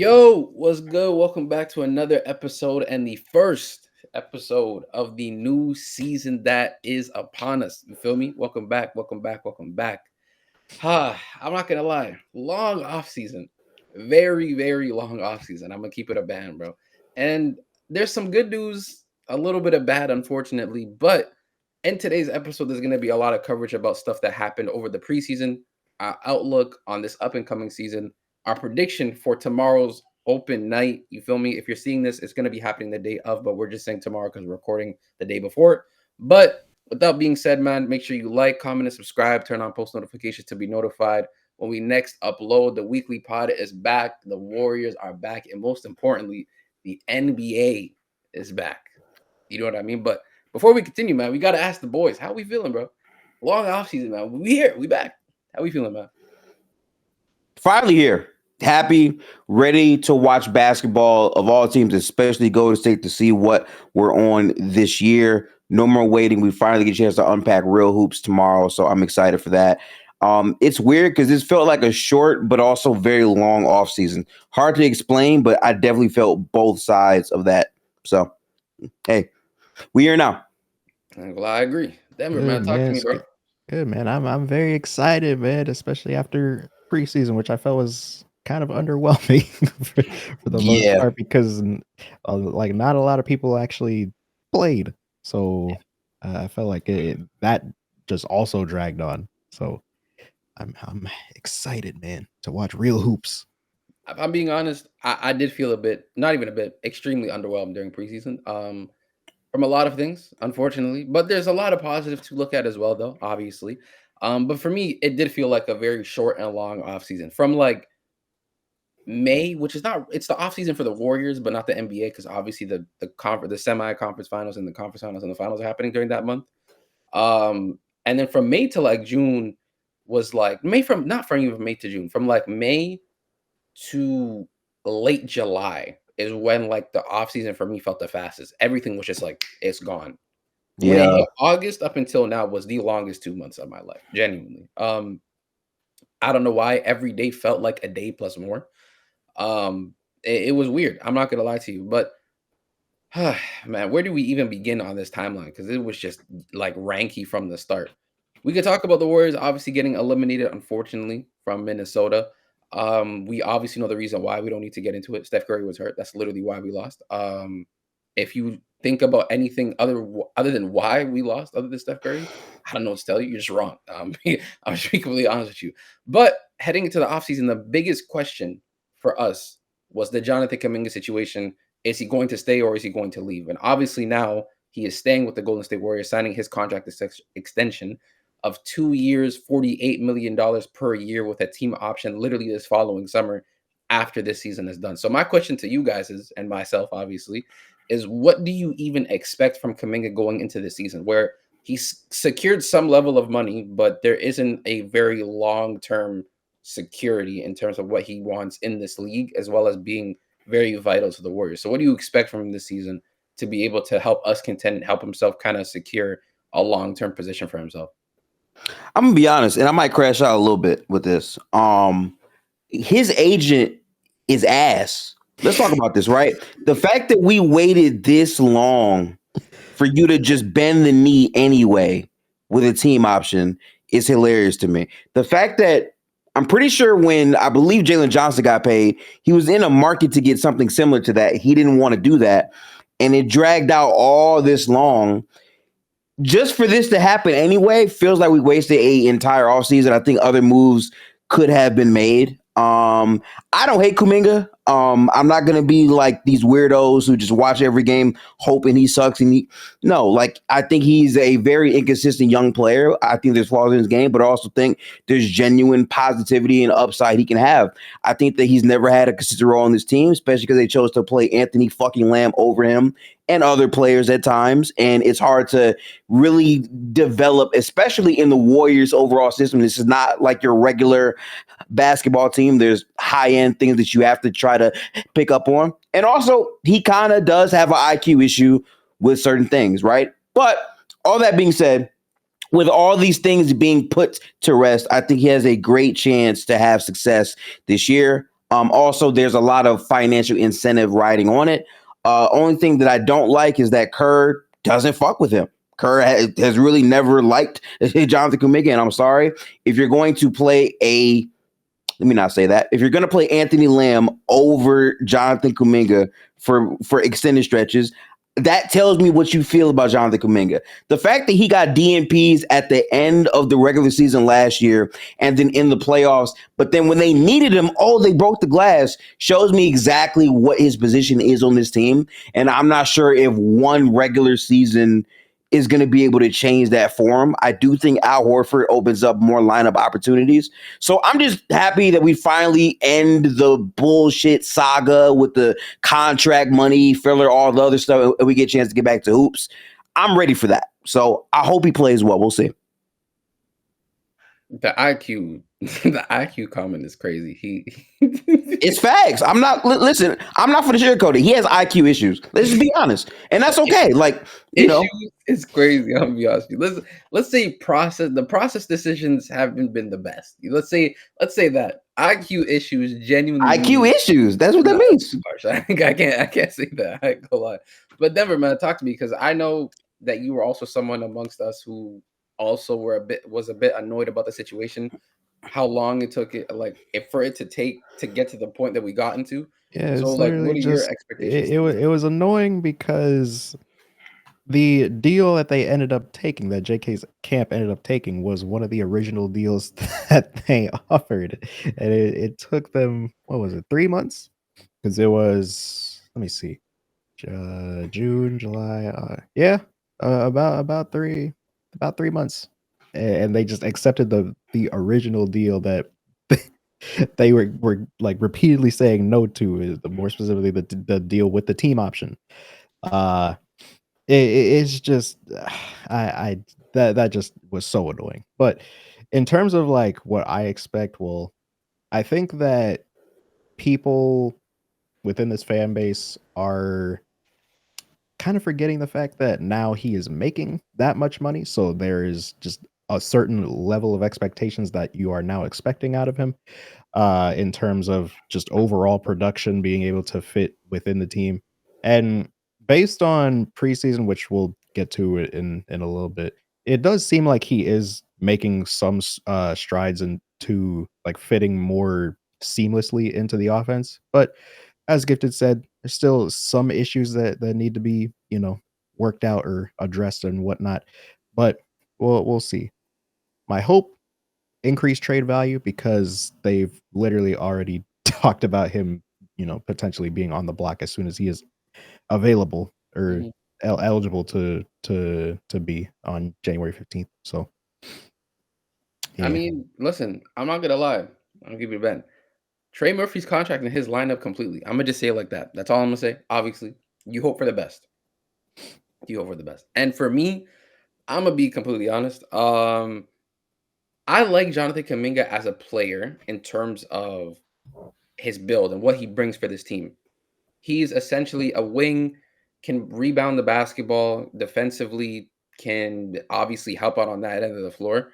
Yo, what's good? Welcome back to another episode and the first episode of the new season that is upon us. You feel me? Welcome back, welcome back, welcome back. I'm not gonna lie, long off season, very, very long off season. I'm gonna keep it a band, bro. And there's some good news, a little bit of bad, unfortunately. But in today's episode, there's gonna be a lot of coverage about stuff that happened over the preseason, our outlook on this up and coming season, our prediction for tomorrow's open night. You feel me? If you're seeing this, it's gonna be happening the day of, but we're just saying tomorrow because we're recording the day before. But with that being said, man, make sure you like, comment, and subscribe. Turn on post notifications to be notified when we next upload. The weekly pod is back. The Warriors are back. And most importantly, the NBA is back. You know what I mean? But before we continue, man, we got to ask the boys, how we feeling, bro? Long off season, man. We here. We back. How we feeling, man? Finally here. Happy, ready to watch basketball of all teams, especially Golden State, to see what we're on this year. No more waiting. We finally get a chance to unpack real hoops tomorrow, so I'm excited for that. It's weird because this felt like a short but also very long offseason. Hard to explain, but I definitely felt both sides of that. So, hey, we here now. Well, I agree. Denver, man, talk to me, bro. Good, man. I'm very excited, man, especially after preseason, which I felt was kind of underwhelming for the most part because like not a lot of people actually played. So I felt like that just also dragged on. So I'm excited, man, to watch real hoops. If I'm being honest, I did feel a bit, not even a bit, extremely underwhelmed during preseason. From a lot of things, unfortunately, but there's a lot of positives to look at as well, though, obviously. But for me, it did feel like a very short and long offseason from like May, which is not, it's the offseason for the Warriors, but not the NBA, because obviously the semi-conference finals and the conference finals and the finals are happening during that month. And then from May to like June was like not from even May to June, from like May to late July is when like the offseason for me felt the fastest. Everything was just like, it's gone. Yeah. August up until now was the longest 2 months of my life, genuinely. I don't know why every day felt like a day plus more. It was weird. I'm not gonna lie to you, but man, where do we even begin on this timeline? Because it was just like ranky from the start. We could talk about the Warriors obviously getting eliminated, unfortunately, from Minnesota. We obviously know the reason why. We don't need to get into it. Steph Curry was hurt. That's literally why we lost. If you think about anything other than why we lost, other than Steph Curry, I don't know what to tell you. You're just wrong. I'm just being completely honest with you. But heading into the offseason, the biggest question for us was the Jonathan Kuminga situation. Is he going to stay or is he going to leave? And obviously now he is staying with the Golden State Warriors, signing his contract extension of 2 years, $48 million per year with a team option literally this following summer after this season is done. So my question to you guys is, and myself obviously, is what do you even expect from Kuminga going into this season where he's secured some level of money, but there isn't a very long-term security in terms of what he wants in this league, as well as being very vital to the Warriors. So what do you expect from him this season to be able to help us contend and help himself kind of secure a long-term position for himself? I'm gonna be honest, and I might crash out a little bit with this. His agent is ass. Let's talk about this, right? The fact that we waited this long for you to just bend the knee anyway with a team option is hilarious to me. The fact that I'm pretty sure when I believe Jalen Johnson got paid, he was in a market to get something similar to that. He didn't want to do that. And it dragged out all this long. Just for this to happen anyway, feels like we wasted an entire offseason. I think other moves could have been made. I don't hate Kuminga. I'm not going to be like these weirdos who just watch every game hoping he sucks. No, like I think he's a very inconsistent young player. I think there's flaws in his game, but I also think there's genuine positivity and upside he can have. I think that he's never had a consistent role on this team, especially because they chose to play Anthony fucking Lamb over him and other players at times. And it's hard to really develop, especially in the Warriors overall system. This is not like your regular basketball team. There's high-end things that you have to try to pick up on. And also, he kind of does have an IQ issue with certain things, right? But all that being said, with all these things being put to rest, I think he has a great chance to have success this year. Also, there's a lot of financial incentive riding on it. Only thing that I don't like is that Kerr doesn't fuck with him. Kerr has really never liked Jonathan Kuminga, and I'm sorry. If you're going to play let me not say that. If you're going to play Anthony Lamb over Jonathan Kuminga for extended stretches, that tells me what you feel about Jonathan Kuminga. The fact that he got DNPs at the end of the regular season last year and then in the playoffs, but then when they needed him, they broke the glass, shows me exactly what his position is on this team. And I'm not sure if one regular season is going to be able to change that for him. I do think Al Horford opens up more lineup opportunities. So I'm just happy that we finally end the bullshit saga with the contract money, filler, all the other stuff, and we get a chance to get back to hoops. I'm ready for that. So I hope he plays well. We'll see. The IQ comment is crazy. It's facts. I'm not for the sugarcoat it. He has IQ issues. Let's just be honest, and that's okay. Like, it's crazy. I'll be honest with you. Let's say the process decisions haven't been the best. Let's say that IQ issues genuinely. IQ issues. That's what that means. I can't say that. I ain't gonna lie. But Denver, man, talk to me, because I know that you were also someone amongst us who also was a bit annoyed about the situation, how long it took for it to get to the point that we got into. Yeah. So what are your expectations? It was annoying because the deal that they ended up taking, that JK's camp ended up taking, was one of the original deals that they offered, and it took them, what was it, 3 months? Because it was, let me see, June, July, about 3 months, and they just accepted the original deal that they were like repeatedly saying no to, more specifically the deal with the team option. It's just that just was so annoying. But in terms of like what I expect, well, I think that people within this fan base are kind of forgetting the fact that now he is making that much money, so there is just a certain level of expectations that you are now expecting out of him, in terms of just overall production being able to fit within the team. And based on preseason, which we'll get to it in a little bit, it does seem like he is making some strides into like fitting more seamlessly into the offense. But as Gifted said, there's still some issues that need to be, worked out or addressed and whatnot. But we'll see. My hope, increased trade value, because they've literally already talked about him, potentially being on the block as soon as he is available or eligible to be on January 15th. So, yeah. I mean, listen, I'm not gonna lie. I'll give you a bet. Trey Murphy's contract and his lineup completely. I'm gonna just say it like that. That's all I'm gonna say. Obviously, you hope for the best. And for me, I'm gonna be completely honest. I like Jonathan Kuminga as a player in terms of his build and what he brings for this team. He's essentially a wing, can rebound the basketball defensively, can obviously help out on that end of the floor.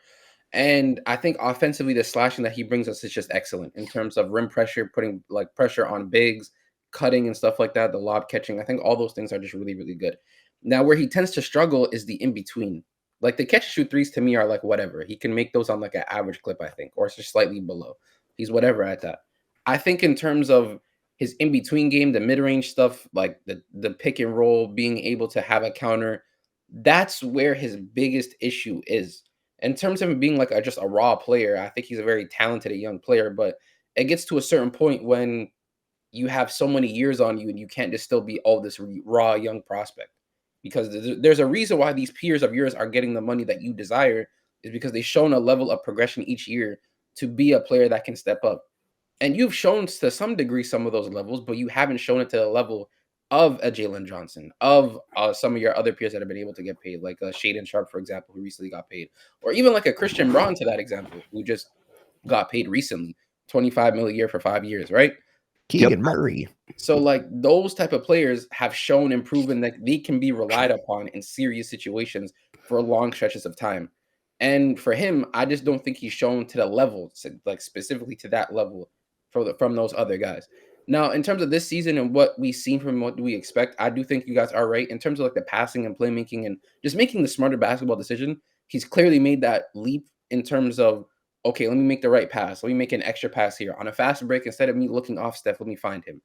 And I think offensively, the slashing that he brings us is just excellent in terms of rim pressure, putting like pressure on bigs, cutting and stuff like that, the lob catching. I think all those things are just really, really good. Now, where he tends to struggle is the in-between. Like the catch and shoot threes to me are like whatever. He can make those on like an average clip, I think, or it's just slightly below. He's whatever at that. I think in terms of his in-between game, the mid-range stuff, like the pick and roll, being able to have a counter, that's where his biggest issue is. In terms of him being like just a raw player, I think he's a very talented young player, but it gets to a certain point when you have so many years on you and you can't just still be this raw young prospect. Because there's a reason why these peers of yours are getting the money that you desire, is because they've shown a level of progression each year to be a player that can step up. And you've shown to some degree some of those levels, but you haven't shown it to the level of a Jalen Johnson, of some of your other peers that have been able to get paid, like Shaden Sharp, for example, who recently got paid, or even like a Christian Braun, to that example, who just got paid recently, $25 million a year for 5 years, right? Keegan Murray. So like those type of players have shown and proven that they can be relied upon in serious situations for long stretches of time. And for him, I just don't think he's shown to the level, like specifically to that level from those other guys. Now, in terms of this season and what we've seen from what do we expect, I do think you guys are right in terms of like the passing and playmaking and just making the smarter basketball decision. He's clearly made that leap in terms of, okay, let me make the right pass. Let me make an extra pass here on a fast break. Instead of me looking off Steph, let me find him.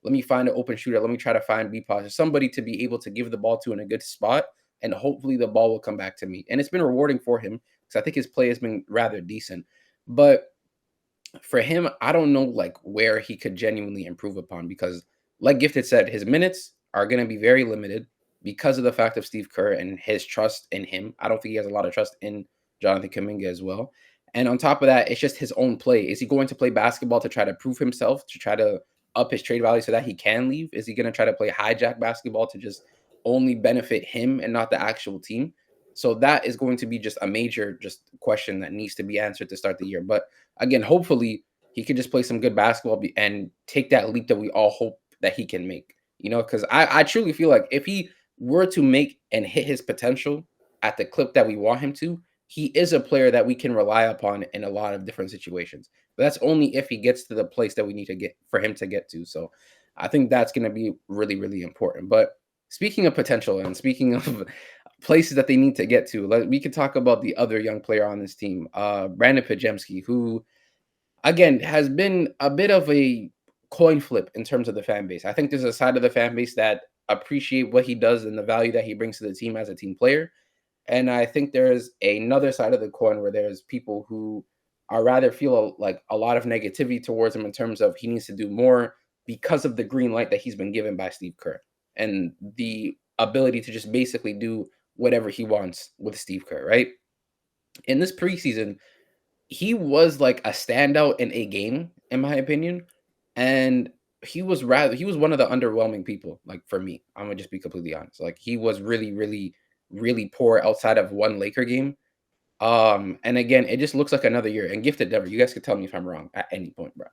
Let me find an open shooter. Let me try to find BPodz or somebody to be able to give the ball to in a good spot, and hopefully the ball will come back to me. And it's been rewarding for him because I think his play has been rather decent. But for him, I don't know like where he could genuinely improve upon because, like Gifted said, his minutes are going to be very limited because of the fact of Steve Kerr and his trust in him. I don't think he has a lot of trust in Jonathan Kuminga as well. And on top of that, it's just his own play. Is he going to play basketball to try to prove himself, to try to up his trade value so that he can leave? Is he going to try to play hijack basketball to just only benefit him and not the actual team? So that is going to be just a major just question that needs to be answered to start the year. But again, hopefully he could just play some good basketball and take that leap that we all hope that he can make. Because I truly feel like if he were to make and hit his potential at the clip that we want him to, he is a player that we can rely upon in a lot of different situations. But that's only if he gets to the place that we need to get for him to get to. So I think that's going to be really, really important. But speaking of potential and speaking of places that they need to get to, we could talk about the other young player on this team, Brandon Pajemski, who, again, has been a bit of a coin flip in terms of the fan base. I think there's a side of the fan base that appreciate what he does and the value that he brings to the team as a team player. And I think there's another side of the coin where there's people who are rather feel like a lot of negativity towards him in terms of he needs to do more because of the green light that he's been given by Steve Kerr and the ability to just basically do whatever he wants with Steve Kerr, right? In this preseason, he was like a standout in a game, in my opinion. And he was one of the underwhelming people, like for me. I'm gonna just be completely honest. Like he was really, really, really poor outside of one Laker game. And again, it just looks like another year. And Gifted Dever, you guys could tell me if I'm wrong at any point, bro.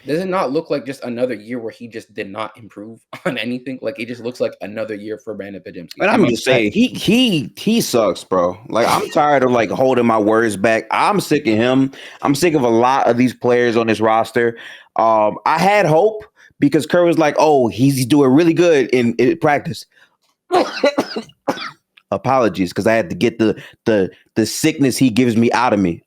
Does it not look like just another year where he just did not improve on anything? Like it just looks like another year for Brandon Pajemski. And I'm just saying, he sucks, bro. Like I'm tired of like holding my words back. I'm sick of him. I'm sick of a lot of these players on this roster. I had hope because Kerr was like, "Oh, he's doing really good in practice." Apologies, because I had to get the sickness he gives me out of me.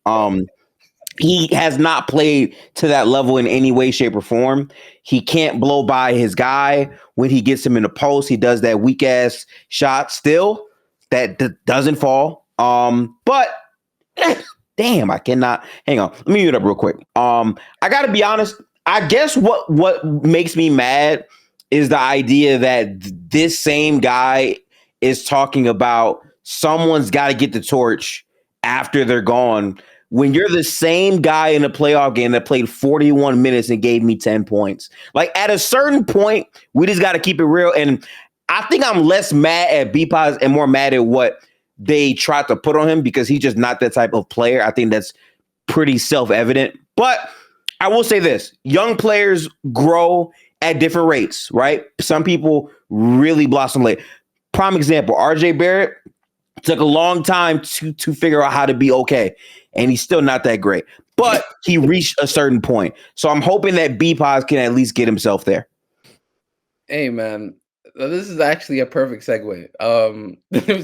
He has not played to that level in any way, shape, or form. He can't blow by his guy when he gets him in the post. He does that weak ass shot still that doesn't fall. But damn, I cannot. Hang on, let me mute up real quick. I gotta be honest. I guess what makes me mad is the idea that this same guy is talking about someone's got to get the torch after they're gone. When you're the same guy in a playoff game that played 41 minutes and gave me 10 points. Like at a certain point, we just got to keep it real. And I think I'm less mad at BPodz and more mad at what they tried to put on him because he's just not that type of player. I think that's pretty self-evident. But I will say this, young players grow at different rates, right? Some people really blossom late. Prime example, RJ Barrett took a long time to figure out how to be okay. And he's still not that great. But he reached a certain point. So I'm hoping that BPodz can at least get himself there. Hey, man. This is actually a perfect segue.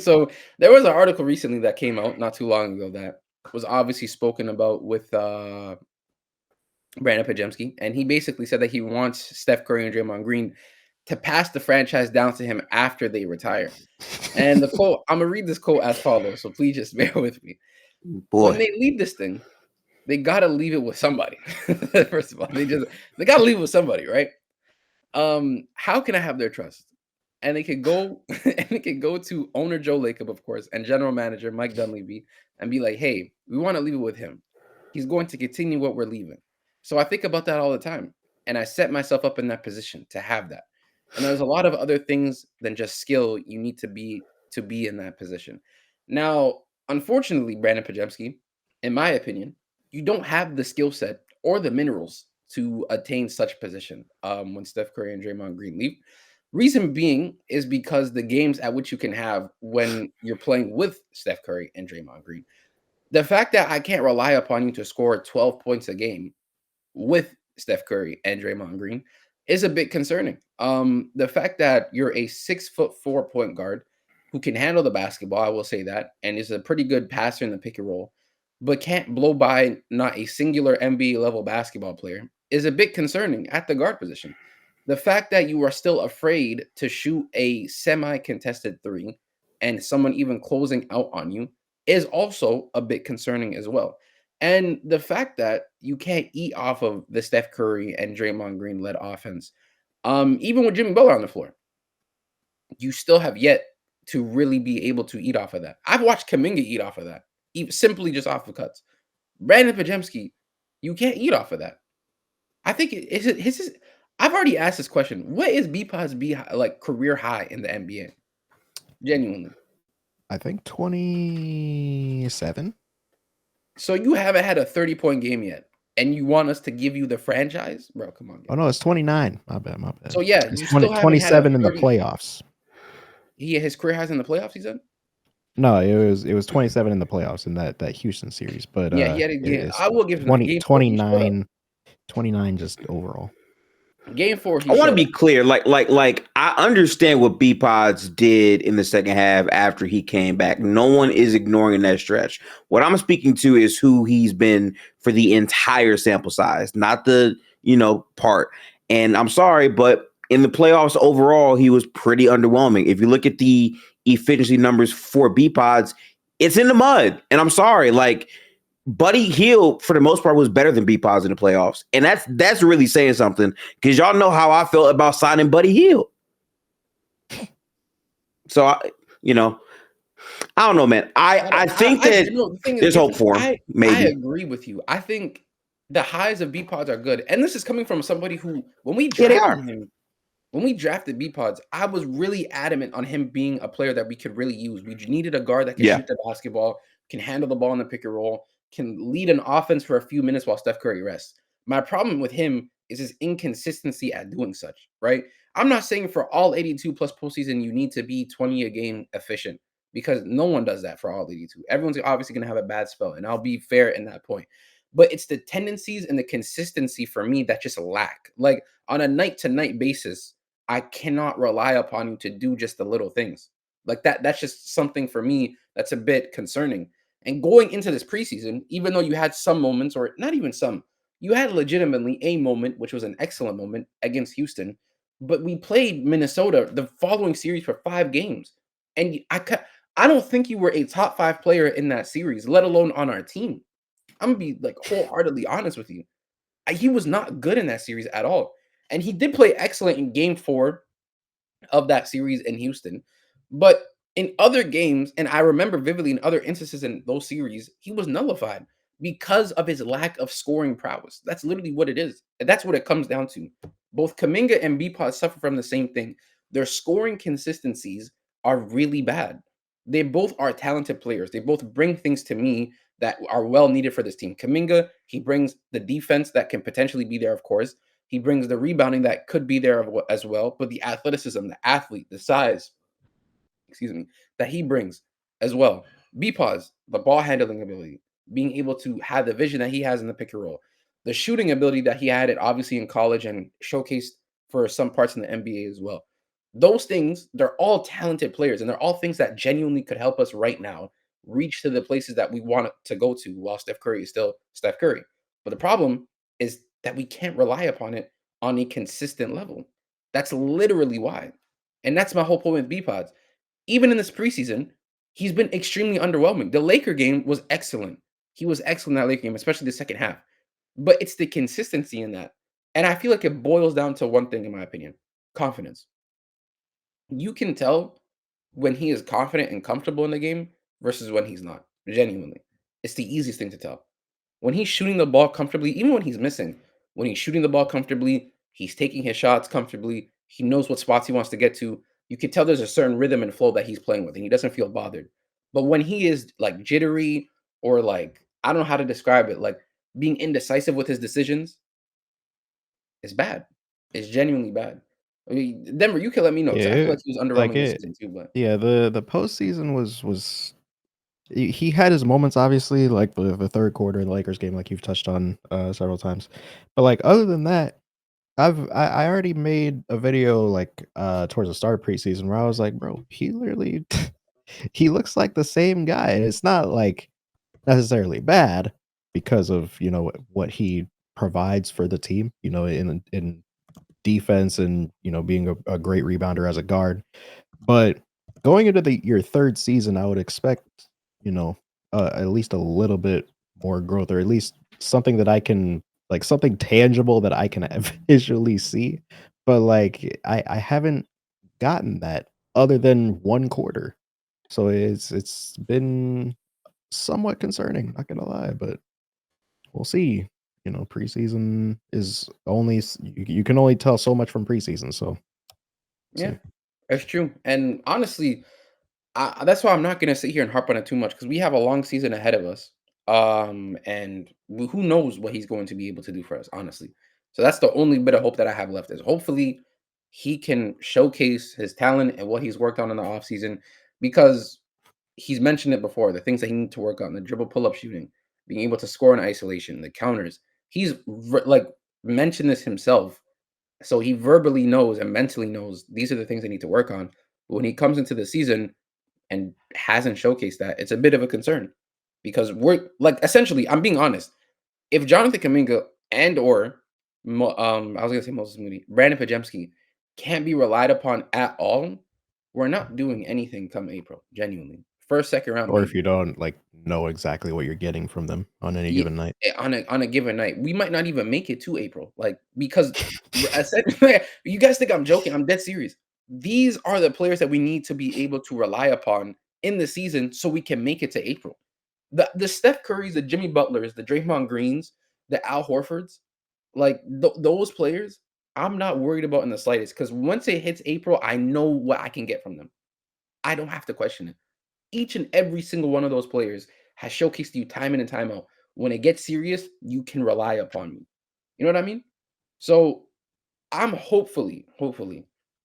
So there was an article recently that came out not too long ago that was obviously spoken about with Brandon Pajemski. And he basically said that he wants Steph Curry and Draymond Green to pass the franchise down to him after they retire. And the quote, I'm going to read this quote as follows. So please just bear with me. Boy. When they leave this thing, they got to leave it with somebody. First of all, they got to leave it with somebody, right? How can I have their trust? And they could go to owner Joe Lacob, of course, and general manager Mike Dunleavy and be like, hey, we want to leave it with him. He's going to continue what we're leaving. So I think about that all the time. And I set myself up in that position to have that. And there's a lot of other things than just skill you need to be in that position. Now, unfortunately, Brandon Pajemski, in my opinion, you don't have the skill set or the minerals to attain such position when Steph Curry and Draymond Green leave. Reason being is because the games at which you can have when you're playing with Steph Curry and Draymond Green. The fact that I can't rely upon you to score 12 points a game with Steph Curry and Draymond Green is a bit concerning. The fact that you're a 6'4" point guard who can handle the basketball, I will say that, and is a pretty good passer in the pick and roll, but can't blow by not a singular NBA level basketball player is a bit concerning at the guard position. The fact that you are still afraid to shoot a semi-contested three and someone even closing out on you is also a bit concerning as well. And the fact that you can't eat off of the Steph Curry and Draymond Green led offense, even with Jimmy Butler on the floor, you still have yet to really be able to eat off of that. I've watched Kuminga eat off of that, simply just off the cuts. Brandon Pajemski, you can't eat off of that. I think I've already asked this question. What is BPodz like career high in the NBA? Genuinely. I think 27. So you haven't had a 30-point game yet, and you want us to give you the franchise? Bro, come on. Oh, no, it's 29. My bad. So, yeah, it's you still haven't 27 had in the playoffs. His career highs in the playoffs, he said? No, it was 27 in the playoffs in that Houston series. But yeah, he had a game. I will give him 29 just overall. Game 4. I want to be clear. Like I understand what BPodz did in the second half after he came back. No one is ignoring that stretch. What I'm speaking to is who he's been for the entire sample size, not the part. And I'm sorry, but in the playoffs overall, he was pretty underwhelming. If you look at the efficiency numbers for BPodz, it's in the mud. And I'm sorry, like Buddy Hield for the most part was better than BPodz in the playoffs, and that's really saying something because y'all know how I felt about signing Buddy Hield. So I don't know, man. I think there's hope for him. Maybe I agree with you. I think the highs of BPodz are good, and this is coming from somebody who, when we drafted BPodz, I was really adamant on him being a player that we could really use. We needed a guard that can shoot the basketball, can handle the ball in the pick and roll, can lead an offense for a few minutes while Steph Curry rests. My problem with him is his inconsistency at doing such, right? I'm not saying for all 82 plus postseason, you need to be 20 a game efficient, because no one does that for all 82. Everyone's obviously going to have a bad spell, and I'll be fair in that point. But it's the tendencies and the consistency for me that just lack. Like on a night-to-night basis, I cannot rely upon you to do just the little things. Like that's just something for me that's a bit concerning. And going into this preseason, even though you had some moments, or not even some, you had legitimately a moment, which was an excellent moment against Houston, but we played Minnesota the following series for 5 games. And I don't think you were a top 5 player in that series, let alone on our team. I'm going to be like wholeheartedly honest with you. He was not good in that series at all. And he did play excellent in game 4 of that series in Houston. But in other games, and I remember vividly in other instances in those series, he was nullified because of his lack of scoring prowess. That's literally what it is. And that's what it comes down to. Both Kuminga and BPodz suffer from the same thing. Their scoring consistencies are really bad. They both are talented players. They both bring things to me that are well needed for this team. Kuminga, he brings the defense that can potentially be there, of course. He brings the rebounding that could be there as well, but the athleticism, the athlete, the size, that he brings as well. BPodz, the ball handling ability, being able to have the vision that he has in the pick and roll, the shooting ability that he had it obviously in college and showcased for some parts in the NBA as well. Those things, they're all talented players, and they're all things that genuinely could help us right now reach to the places that we want to go to while Steph Curry is still Steph Curry. But the problem is that we can't rely upon it on a consistent level. That's literally why. And that's my whole point with BPodz. Even in this preseason, he's been extremely underwhelming. The Laker game was excellent. He was excellent in that Laker game, especially the second half. But it's the consistency in that. And I feel like it boils down to one thing, in my opinion: confidence. You can tell when he is confident and comfortable in the game versus when he's not. Genuinely. It's the easiest thing to tell. When he's shooting the ball comfortably, even when he's missing, when he's shooting the ball comfortably, he's taking his shots comfortably, he knows what spots he wants to get to. You can tell there's a certain rhythm and flow that he's playing with, and he doesn't feel bothered. But when he is like jittery, or like, I don't know how to describe it, like being indecisive with his decisions, it's bad. It's genuinely bad. I mean, Denver, you can let me know, because I feel like he was underwhelming this season too. But yeah, the postseason was he had his moments, obviously, like the third quarter in the Lakers game, like you've touched on several times. But like other than that, I already made a video like towards the start of preseason where I was like, bro, he literally he looks like the same guy. And it's not like necessarily bad because of what he provides for the team, in defense and being a great rebounder as a guard. But going into your third season, I would expect at least a little bit more growth, or at least something that I can like something tangible that I can visually see. But like I haven't gotten that other than one quarter, so it's been somewhat concerning, not gonna lie, but we'll see. Preseason is only you can only tell so much from preseason, so Yeah, see. that's true. And honestly, that's why I'm not gonna sit here and harp on it too much because we have a long season ahead of us. And who knows what he's going to be able to do for us, honestly. So that's the only bit of hope that I have left is hopefully he can showcase his talent and what he's worked on in the offseason because he's mentioned it before, the things that he needs to work on, the dribble pull-up shooting, being able to score in isolation, the counters. He's like mentioned this himself. So he verbally knows and mentally knows these are the things I need to work on. But when he comes into the season and hasn't showcased that, it's a bit of a concern because we're like essentially, I'm being honest. If Jonathan Kuminga and or I was gonna say Moses Moody, Brandon Pajemski can't be relied upon at all, we're not doing anything come April. Genuinely, first, second round, Or if you maybe. don't like know exactly what you're getting from them on any Yeah, given night. on a given night, we might not even make it to April. Like because I said, you guys think I'm joking? I'm dead serious. These are the players that we need to be able to rely upon in the season so we can make it to April. The Steph Currys, the Jimmy Butlers, the Draymond Greens, the Al Horfords, like those players, I'm not worried about in the slightest because once it hits April, I know what I can get from them. I don't have to question it. Each and every single one of those players has showcased to you time in and time out. When it gets serious, you can rely upon me. You know what I mean? So I'm hopefully,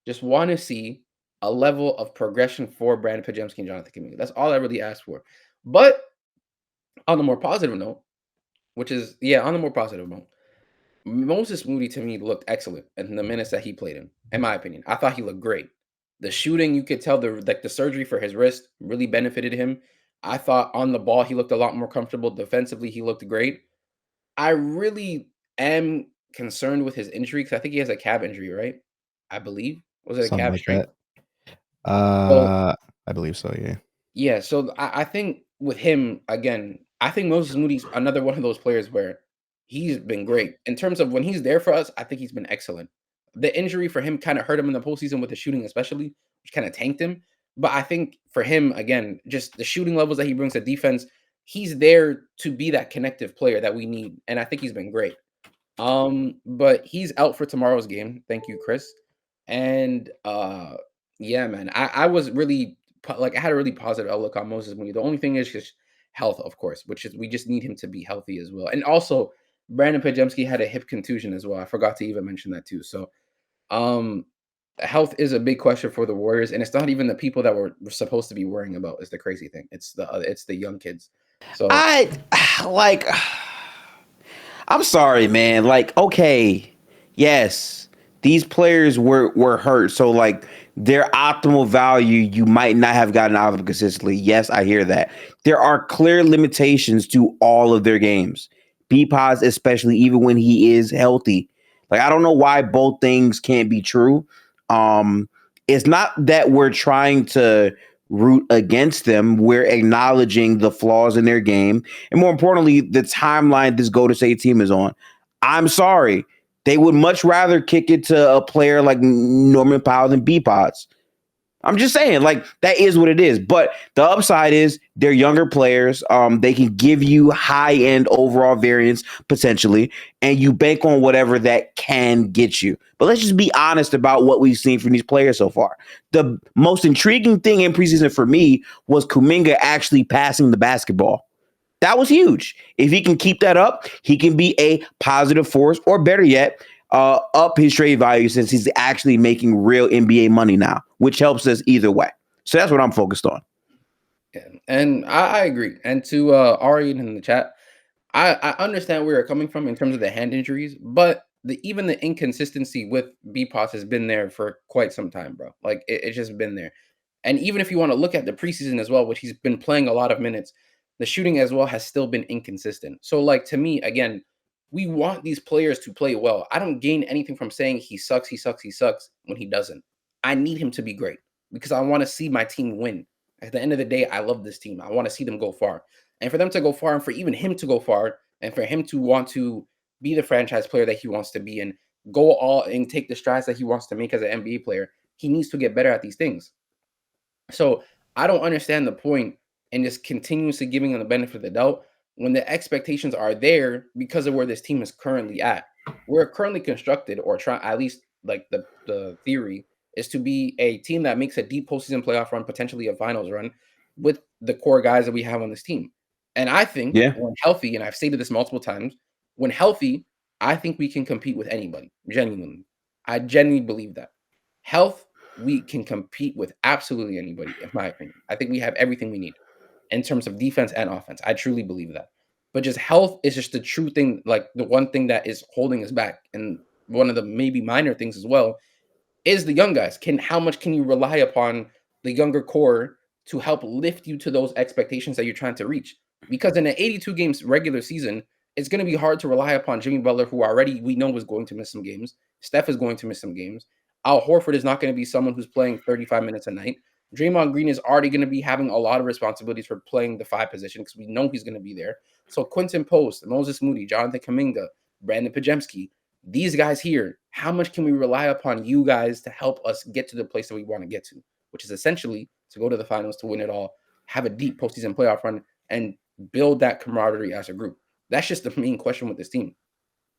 just want to see a level of progression for Brandon Pajemski and Jonathan Kuminga. That's all I really asked for. But on the more positive note, which is on the more positive note, Moses Moody to me looked excellent in the minutes that he played in my opinion. I thought he looked great. The shooting, you could tell the surgery for his wrist really benefited him. I thought on the ball he looked a lot more comfortable. Defensively, he looked great. I really am concerned with his injury because I think he has a calf injury, right? I believe. Was it a Something calf like strain? that. So I believe so, yeah. yeah, so I think with him again, I think Moses Moody's another one of those players where he's been great in terms of when he's there for us. I think he's been excellent. The injury for him kind of hurt him in the postseason with the shooting, especially, which kind of tanked him. But I think for him, again, just the shooting levels that he brings to defense, he's there to be that connective player that we need, and I think he's been great. But he's out for tomorrow's game. Thank you, Chris. And yeah, man, I was really like I had a really positive outlook on Moses Moody. The only thing is just health, of course, which is we just need him to be healthy as well. And also, Brandon Pajemski had a hip contusion as well. I forgot to even mention that too. So, um, health is a big question for the Warriors, and it's not even the people that we're supposed to be worrying about. Is the crazy thing? It's the young kids. So I like. I'm sorry, man. Like, okay, yes, these players were hurt, so like their optimal value you might not have gotten out of them consistently. Yes, I hear that. There are clear limitations to all of their games. BPodz, especially even when he is healthy. Like, I don't know why both things can't be true. Um, it's not that we're trying to root against them. We're acknowledging the flaws in their game and more importantly, the timeline this Golden State team is on. I'm sorry. They would much rather kick it to a player like Norman Powell than BPodz. I'm just saying, like, that is what it is. But the upside is they're younger players. They can give you high-end overall variance potentially, and you bank on whatever that can get you. But let's just be honest about what we've seen from these players so far. The most intriguing thing in preseason for me was Kuminga actually passing the basketball. That was huge. If he can keep that up, he can be a positive force, or better yet, up his trade value since he's actually making real NBA money now, which helps us either way. So that's what I'm focused on. Yeah, and I agree. And to Ari in the chat, I understand where you're coming from in terms of the hand injuries, but even the inconsistency with BPOS has been there for quite some time, bro. Like it's just been there. And even if you want to look at the preseason as well, which he's been playing a lot of minutes, the shooting as well has still been inconsistent. So, like to me, again, we want these players to play well. I don't gain anything from saying he sucks, he sucks, he sucks when he doesn't. I need him to be great because I want to see my team win. At the end of the day, I love this team. I want to see them go far. And for them to go far and for even him to go far and for him to want to be the franchise player that he wants to be and go all and take the strides that he wants to make as an NBA player, he needs to get better at these things. So I don't understand the point in just continuously giving them the benefit of the doubt when the expectations are there because of where this team is currently at. We're currently constructed, or try at least like the theory is to be a team that makes a deep postseason playoff run, potentially a finals run, with the core guys that we have on this team. And I think when healthy, and I've stated this multiple times, when healthy, I think we can compete with anybody. Genuinely, I genuinely believe that. Health, we can compete with absolutely anybody, in my opinion. I think we have everything we need in terms of defense and offense. I truly believe that. But just health is just the true thing, like the one thing that is holding us back. And one of the maybe minor things as well is the young guys. How much can you rely upon the younger core to help lift you to those expectations that you're trying to reach? Because in an 82 games regular season, it's going to be hard to rely upon Jimmy Butler, who already we know is going to miss some games. Steph is going to miss some games. Al Horford is not going to be someone who's playing 35 minutes a night. Draymond Green is already going to be having a lot of responsibilities for playing the 5 position because we know he's going to be there. So Quinton Post, Moses Moody, Jonathan Kuminga, Brandon Pajemski, these guys here, how much can we rely upon you guys to help us get to the place that we want to get to, which is essentially to go to the finals, to win it all, have a deep postseason playoff run, and build that camaraderie as a group? That's just the main question with this team.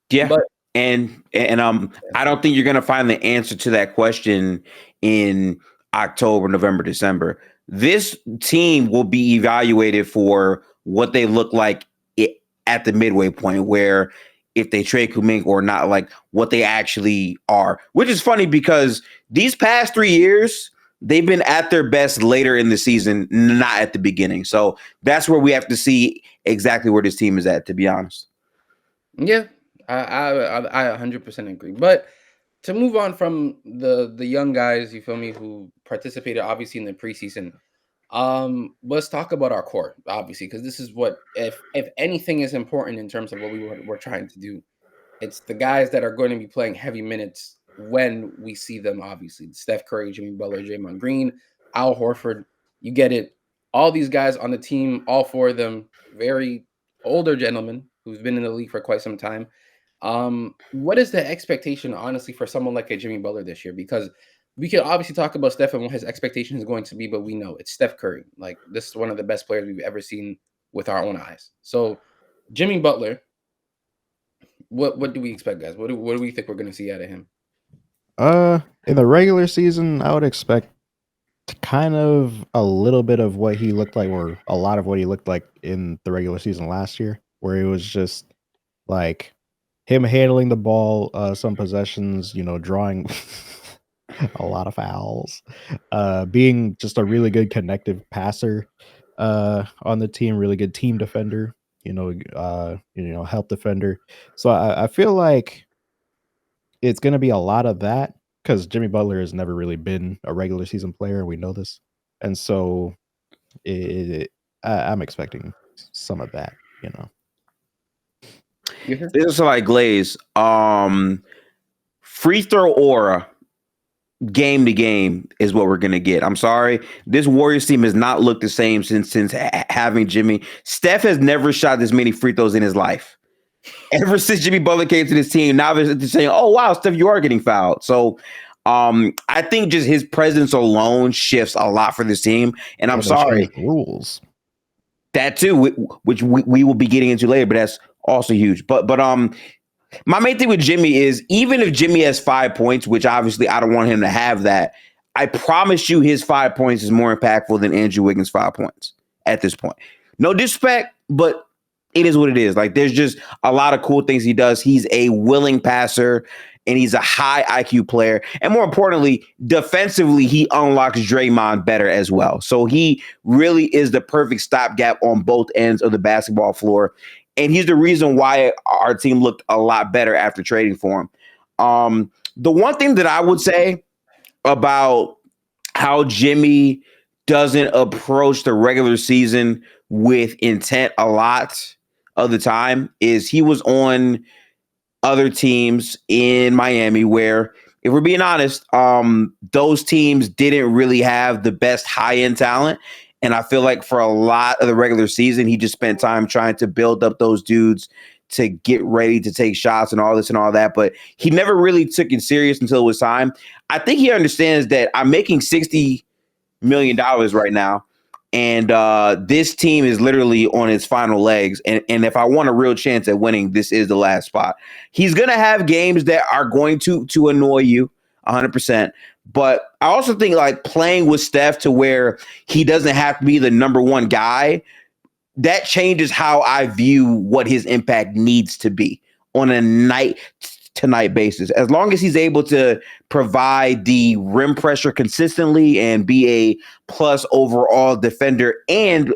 Yeah. But and I don't think you're going to find the answer to that question in October, November, December. This team will be evaluated for what they look like at the midway point, where if they trade Kuminga or not, like what they actually are, which is funny because these past 3 years, they've been at their best later in the season, not at the beginning. So that's where we have to see exactly where this team is at, to be honest. Yeah, I 100% agree. But to move on from the young guys, you feel me, who participated obviously in the preseason, let's talk about our core, obviously, because this is what, if anything is important in terms of what we're trying to do, it's the guys that are going to be playing heavy minutes when we see them, obviously. Steph Curry, Jimmy Butler, Draymond Green, Al Horford, you get it. All these guys on the team, all 4 of them, very older gentlemen who've been in the league for quite some time. What is the expectation, honestly, for someone like a Jimmy Butler this year? Because we can obviously talk about Steph and what his expectation is going to be, but we know it's Steph Curry. Like, this is one of the best players we've ever seen with our own eyes. So, Jimmy Butler, what do we expect, guys? What do we think we're going to see out of him? In the regular season, I would expect kind of a little bit of what he looked like, or a lot of what he looked like in the regular season last year, where it was just like him handling the ball, some possessions, drawing a lot of fouls, being just a really good connective passer on the team, really good team defender, help defender. So I feel like it's going to be a lot of that, because Jimmy Butler has never really been a regular season player, and we know this. And so I'm expecting some of that, This is like Glaze. Free throw aura, game to game, is what we're gonna get. I'm sorry, this Warriors team has not looked the same since having Jimmy. Steph has never shot this many free throws in his life. Ever since Jimmy Butler came to this team, now they're saying, "Oh wow, Steph, you are getting fouled." So, I think just his presence alone shifts a lot for this team. And I'm sorry, rules that too, which we will be getting into later, but that's also huge. But my main thing with Jimmy is, even if Jimmy has 5 points, which obviously I don't want him to have that, I promise you his 5 points is more impactful than Andrew Wiggins' 5 points at this point. No disrespect, but it is what it is. Like, there's just a lot of cool things he does. He's a willing passer, and he's a high IQ player. And more importantly, defensively, he unlocks Draymond better as well. So he really is the perfect stopgap on both ends of the basketball floor. And he's the reason why our team looked a lot better after trading for him. The one thing that I would say about how Jimmy doesn't approach the regular season with intent a lot of the time is he was on other teams in Miami where, if we're being honest, those teams didn't really have the best high-end talent. And I feel like for a lot of the regular season, he just spent time trying to build up those dudes to get ready to take shots and all this and all that. But he never really took it serious until it was time. I think he understands that I'm making $60 million right now. And this team is literally on its final legs. And if I want a real chance at winning, this is the last spot. He's going to have games that are going to annoy you 100%. But I also think like playing with Steph to where he doesn't have to be the number one guy, that changes how I view what his impact needs to be on a night-to-night basis. As long as he's able to provide the rim pressure consistently and be a plus overall defender and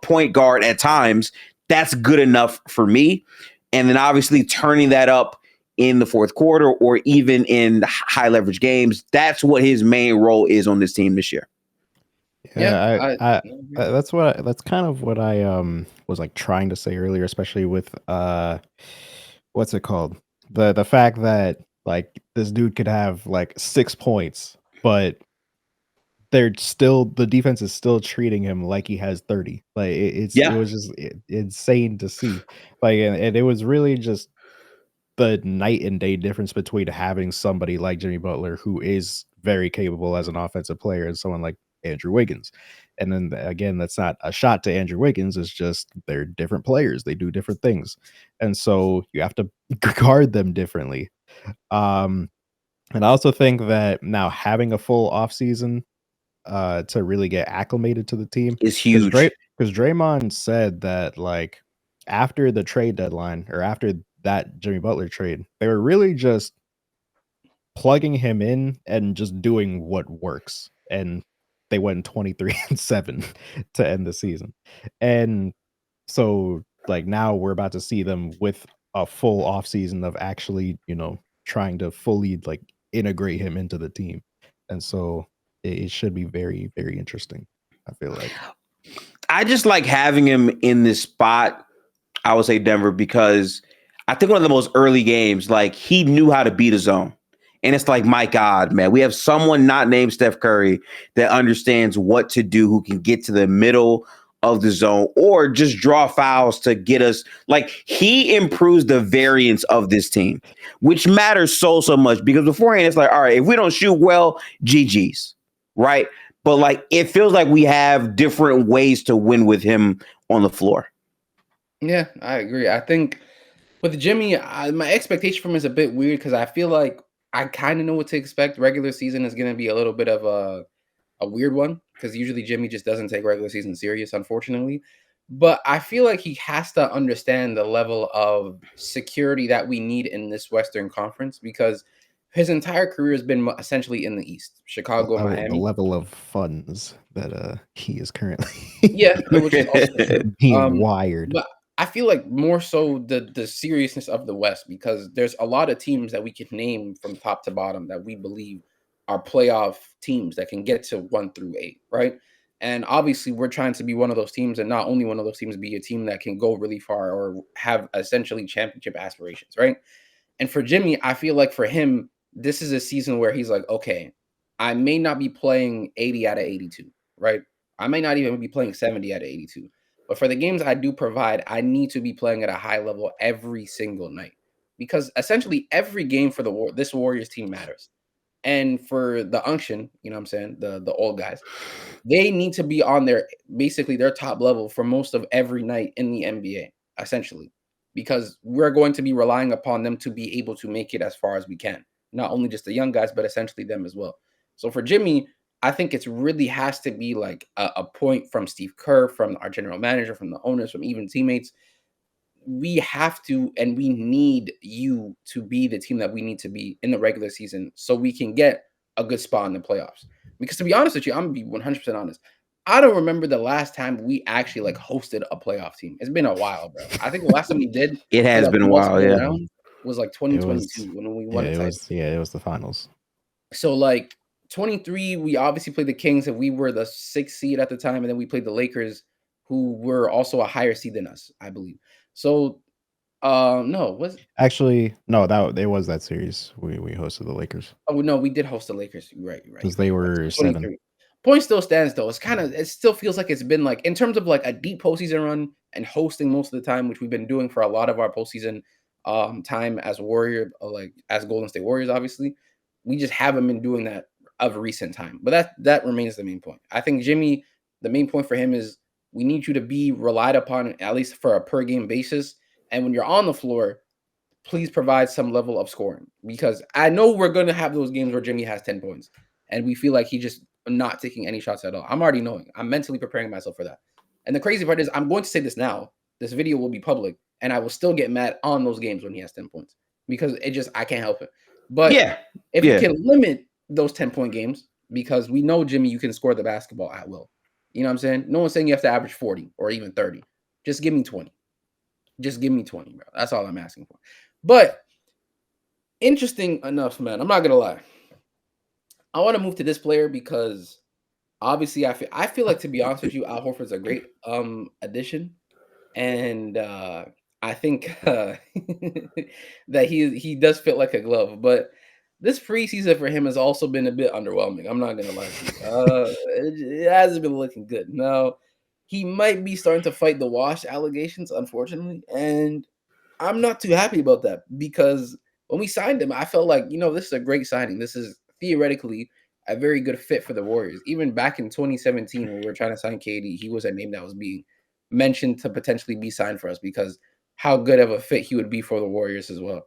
point guard at times, that's good enough for me. And then obviously turning that up in the fourth quarter or even in high leverage games, that's what his main role is on this team this year. Yeah, that's kind of what I was like trying to say earlier, especially with what's it called? The fact that like this dude could have like 6 points, but the defense is still treating him like he has 30. Like it was just insane to see. Like and it was really just the night and day difference between having somebody like Jimmy Butler, who is very capable as an offensive player, and someone like Andrew Wiggins. And then again, that's not a shot to Andrew Wiggins. It's just they're different players. They do different things. And so you have to guard them differently. And I also think that now having a full offseason to really get acclimated to the team is huge. Because Draymond said that like after the trade deadline or after that Jimmy Butler trade, they were really just plugging him in and just doing what works. And they went 23-7 to end the season. And so like now we're about to see them with a full off season of actually, trying to fully like integrate him into the team. And so it should be very, very interesting, I feel like. I just like having him in this spot, I would say Denver, because I think one of the most early games, like he knew how to beat a zone. And it's like, my God, man, we have someone not named Steph Curry that understands what to do, who can get to the middle of the zone or just draw fouls to get us. Like, he improves the variance of this team, which matters so much, because beforehand it's like, all right, if we don't shoot well, GG's, right? But like, it feels like we have different ways to win with him on the floor. Yeah, I agree. I think with Jimmy, my expectation from him is a bit weird because I feel like I kind of know what to expect. Regular season is going to be a little bit of a weird one because usually Jimmy just doesn't take regular season serious, unfortunately. But I feel like he has to understand the level of security that we need in this Western Conference because his entire career has been essentially in the East, Chicago, Miami. The level of funds that he is currently which is also being wired. But I feel like more so the seriousness of the West, because there's a lot of teams that we can name from top to bottom that we believe are playoff teams that can get to 1 through 8, right? And obviously we're trying to be one of those teams, and not only one of those teams, be a team that can go really far or have essentially championship aspirations, right? And for Jimmy, I feel like for him, this is a season where he's like, okay, I may not be playing 80 out of 82, right? I may not even be playing 70 out of 82. But for the games I do provide, I need to be playing at a high level every single night, because essentially every game for this Warriors team matters. And for the unction, you know what I'm saying, the old guys, they need to be on basically their top level for most of every night in the NBA, essentially, because we're going to be relying upon them to be able to make it as far as we can. Not only just the young guys, but essentially them as well. So for Jimmy, I think it's really has to be like a point from Steve Kerr, from our general manager, from the owners, from even teammates, we have to and we need you to be the team that we need to be in the regular season so we can get a good spot in the playoffs. Because to be honest with you, I'm gonna be 100% honest. I don't remember the last time we actually like hosted a playoff team. It's been a while, bro. I think the last time we did It for has like been a while, multiple yeah. rounds was like It 2022 was when we won yeah, the it title. was it was the finals. So like 23, we obviously played the Kings and we were the 6th seed at the time, and then we played the Lakers, who were also a higher seed than us, I believe. So no, was Actually, no, that it was that series. We hosted the Lakers oh no, we did host the Lakers. You're right, because they were 7. 23. Point still stands though. It still feels like it's been like in terms of like a deep postseason run and hosting most of the time, which we've been doing for a lot of our postseason time as Warrior, like as Golden State Warriors, obviously. We just haven't been doing that of recent time. But that remains the main point. I think Jimmy, the main point for him is we need you to be relied upon at least for a per game basis. And when you're on the floor, please provide some level of scoring, because I know we're going to have those games where Jimmy has 10 points and we feel like he just not taking any shots at all. I'm already knowing. I'm mentally preparing myself for that. And the crazy part is I'm going to say this now. This video will be public and I will still get mad on those games when he has 10 points because I can't help it. But if you can limit those 10-point games, because we know, Jimmy, you can score the basketball at will. You know what I'm saying? No one's saying you have to average 40 or even 30. Just give me 20. Just give me 20, bro. That's all I'm asking for. But interesting enough, man, I'm not going to lie. I want to move to this player because obviously I feel like, to be honest with you, Al Horford's a great addition. And I think that he does fit like a glove. But this preseason for him has also been a bit underwhelming. I'm not gonna lie to you. It hasn't been looking good. Now, he might be starting to fight the wash allegations, unfortunately, and I'm not too happy about that, because when we signed him, I felt like, this is a great signing. This is theoretically a very good fit for the Warriors. Even back in 2017, when we were trying to sign KD, he was a name that was being mentioned to potentially be signed for us because how good of a fit he would be for the Warriors as well.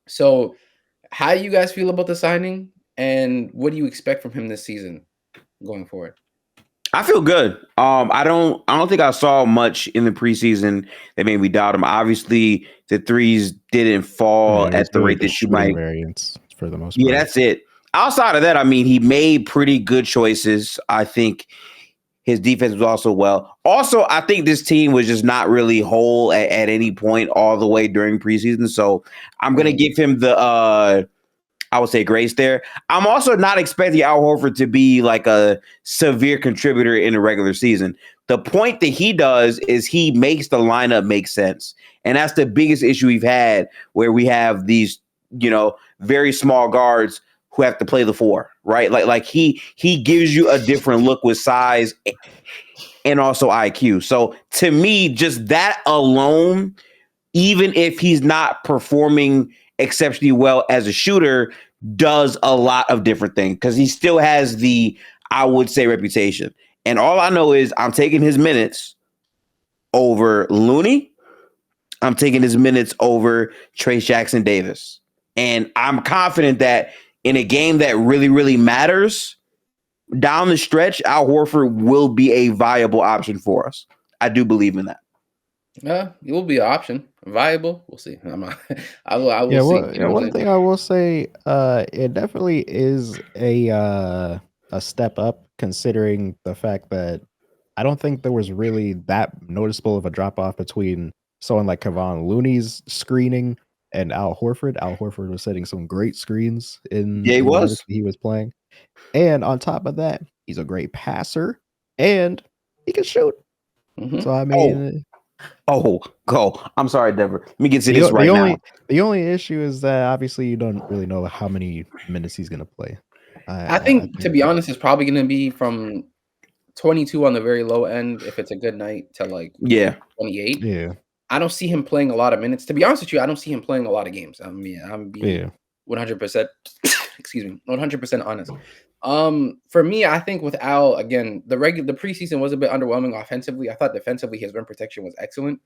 So, how do you guys feel about the signing, and what do you expect from him this season going forward? I feel good. I don't think I saw much in the preseason that made me doubt him. Obviously, the threes didn't fall at the rate that you might. Variance for the most part. Yeah, that's it. Outside of that, I mean, he made pretty good choices. I think his defense was also well. Also, I think this team was just not really whole at any point all the way during preseason. So I'm going to give him the I would say grace there. I'm also not expecting Al Horford to be like a severe contributor in the regular season. The point that he does is he makes the lineup make sense. And that's the biggest issue we've had, where we have these, very small guards who have to play the 4, right? Like he gives you a different look with size and also IQ. So to me, just that alone, even if he's not performing exceptionally well as a shooter, does a lot of different things, because he still has the, I would say, reputation. And all I know is I'm taking his minutes over Looney. I'm taking his minutes over Trace Jackson Davis. And I'm confident that in a game that really, really matters down the stretch, Al Horford will be a viable option for us. I do believe in that. It will be an option. Viable. We'll see. I will see. One thing I will say, it definitely is a step up, considering the fact that I don't think there was really that noticeable of a drop off between someone like Kevon Looney's screening and Al Horford. Al Horford was setting some great screens in he was playing. And on top of that, he's a great passer and he can shoot. Mm-hmm. So I mean, go. I'm sorry, Denver. Let me get to this now. The only issue is that obviously you don't really know how many minutes he's going to play. I think, to be honest, it's probably going to be from 22 on the very low end if it's a good night to like 28. Yeah. I don't see him playing a lot of minutes. To be honest with you, I don't see him playing a lot of games. I mean, I'm being 100%, 100% honest. For me, I think with Al, again, the preseason was a bit underwhelming offensively. I thought defensively his rim protection was excellent.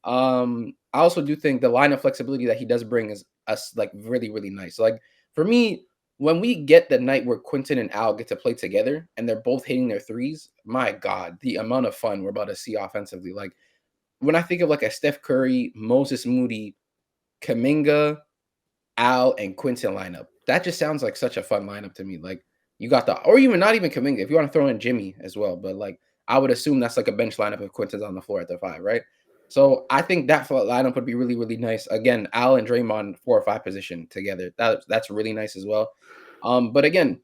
I also do think the line of flexibility that he does bring is like really, really nice. Like for me, when we get the night where Quentin and Al get to play together and they're both hitting their threes, my God, the amount of fun we're about to see offensively. Like when I think of like a Steph Curry, Moses Moody, Kuminga, Al, and Quinton lineup, that just sounds like such a fun lineup to me. Like you got or even not even Kuminga, if you want to throw in Jimmy as well. But like I would assume that's like a bench lineup if Quinton's on the floor at the 5, right? So I think that lineup would be really, really nice. Again, Al and Draymond 4 or 5 position together. That's really nice as well. But again,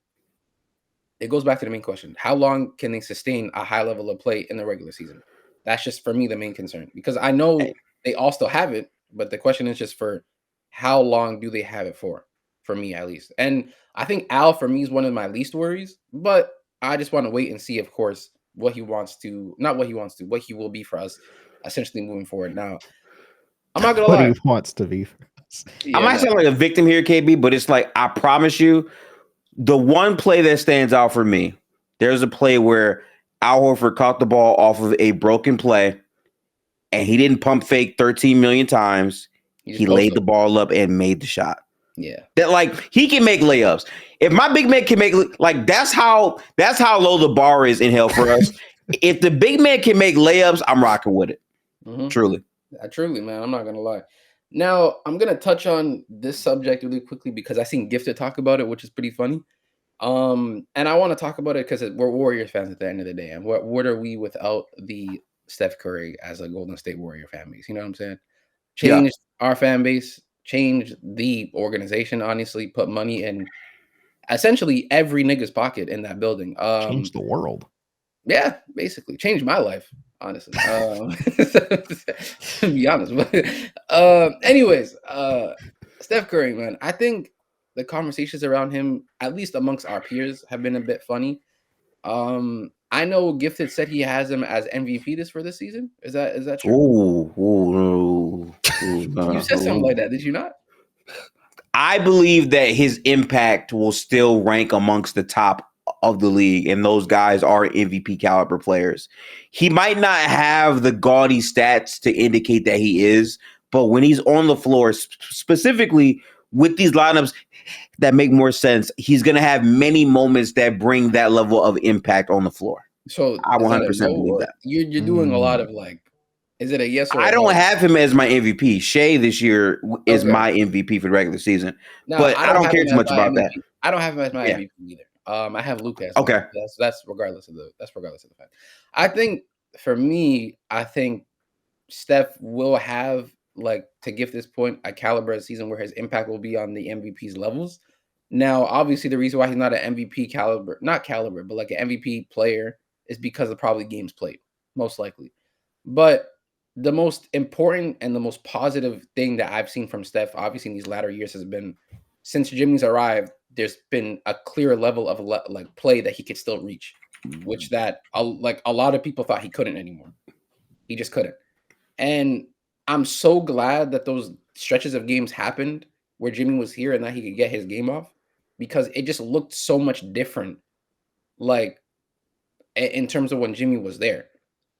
it goes back to the main question. How long can they sustain a high level of play in the regular season? That's just for me the main concern, because I know they all still have it, but the question is just for how long do they have it for me at least. And I think Al for me is one of my least worries, but I just want to wait and see, of course, what he will be for us essentially moving forward. Now, I'm not gonna what lie. he wants to be for us. I might sound like a victim here, KB, but it's like, I promise you, the one play that stands out for me, there's a play where Al Horford caught the ball off of a broken play, and he didn't pump fake 13 million times. He laid the ball up and made the shot. Yeah. That, like, he can make layups. If my big man can make, like, that's how low the bar is in hell for us. If the big man can make layups, I'm rocking with it. Mm-hmm. Truly, man. I'm not gonna lie. Now I'm gonna touch on this subject really quickly because I seen Gifted talk about it, which is pretty funny. And I want to talk about it because we're Warriors fans at the end of the day. And what are we without the Steph Curry as a Golden State Warrior fan base? You know what I'm saying? Change our fan base, change the organization. Honestly, put money in essentially every nigga's pocket in that building. Change the world. Yeah, basically changed my life, honestly. To be honest. But anyways, Steph Curry, man, I think the conversations around him, at least amongst our peers, have been a bit funny. I know Gifted said he has him as MVP for this season. Is that true? You said something like that, did you not? I believe that his impact will still rank amongst the top of the league, and those guys are MVP caliber players. He might not have the gaudy stats to indicate that he is, but when he's on the floor, specifically with these lineups that make more sense, he's going to have many moments that bring that level of impact on the floor. So I 100% believe that. You're doing a lot of like, is it a yes or I don't have him as my MVP. Shea this year is my MVP for the regular season, but I don't care too much about that. I don't have him as my MVP either. I have Lucas. Okay, that's regardless of the fact. I think for me, Steph will have, like, to give this point, a caliber of season where his impact will be on the MVP's levels. Now, obviously, the reason why he's not an MVP caliber, not caliber, but like an MVP player, is because of probably games played, most likely. But the most important and the most positive thing that I've seen from Steph, obviously in these latter years, has been since Jimmy's arrived, there's been a clear level of like play that he could still reach, which that a lot of people thought he couldn't anymore. He just couldn't. And I'm so glad that those stretches of games happened where Jimmy was here and that he could get his game off, because it just looked so much different, like in terms of when Jimmy was there.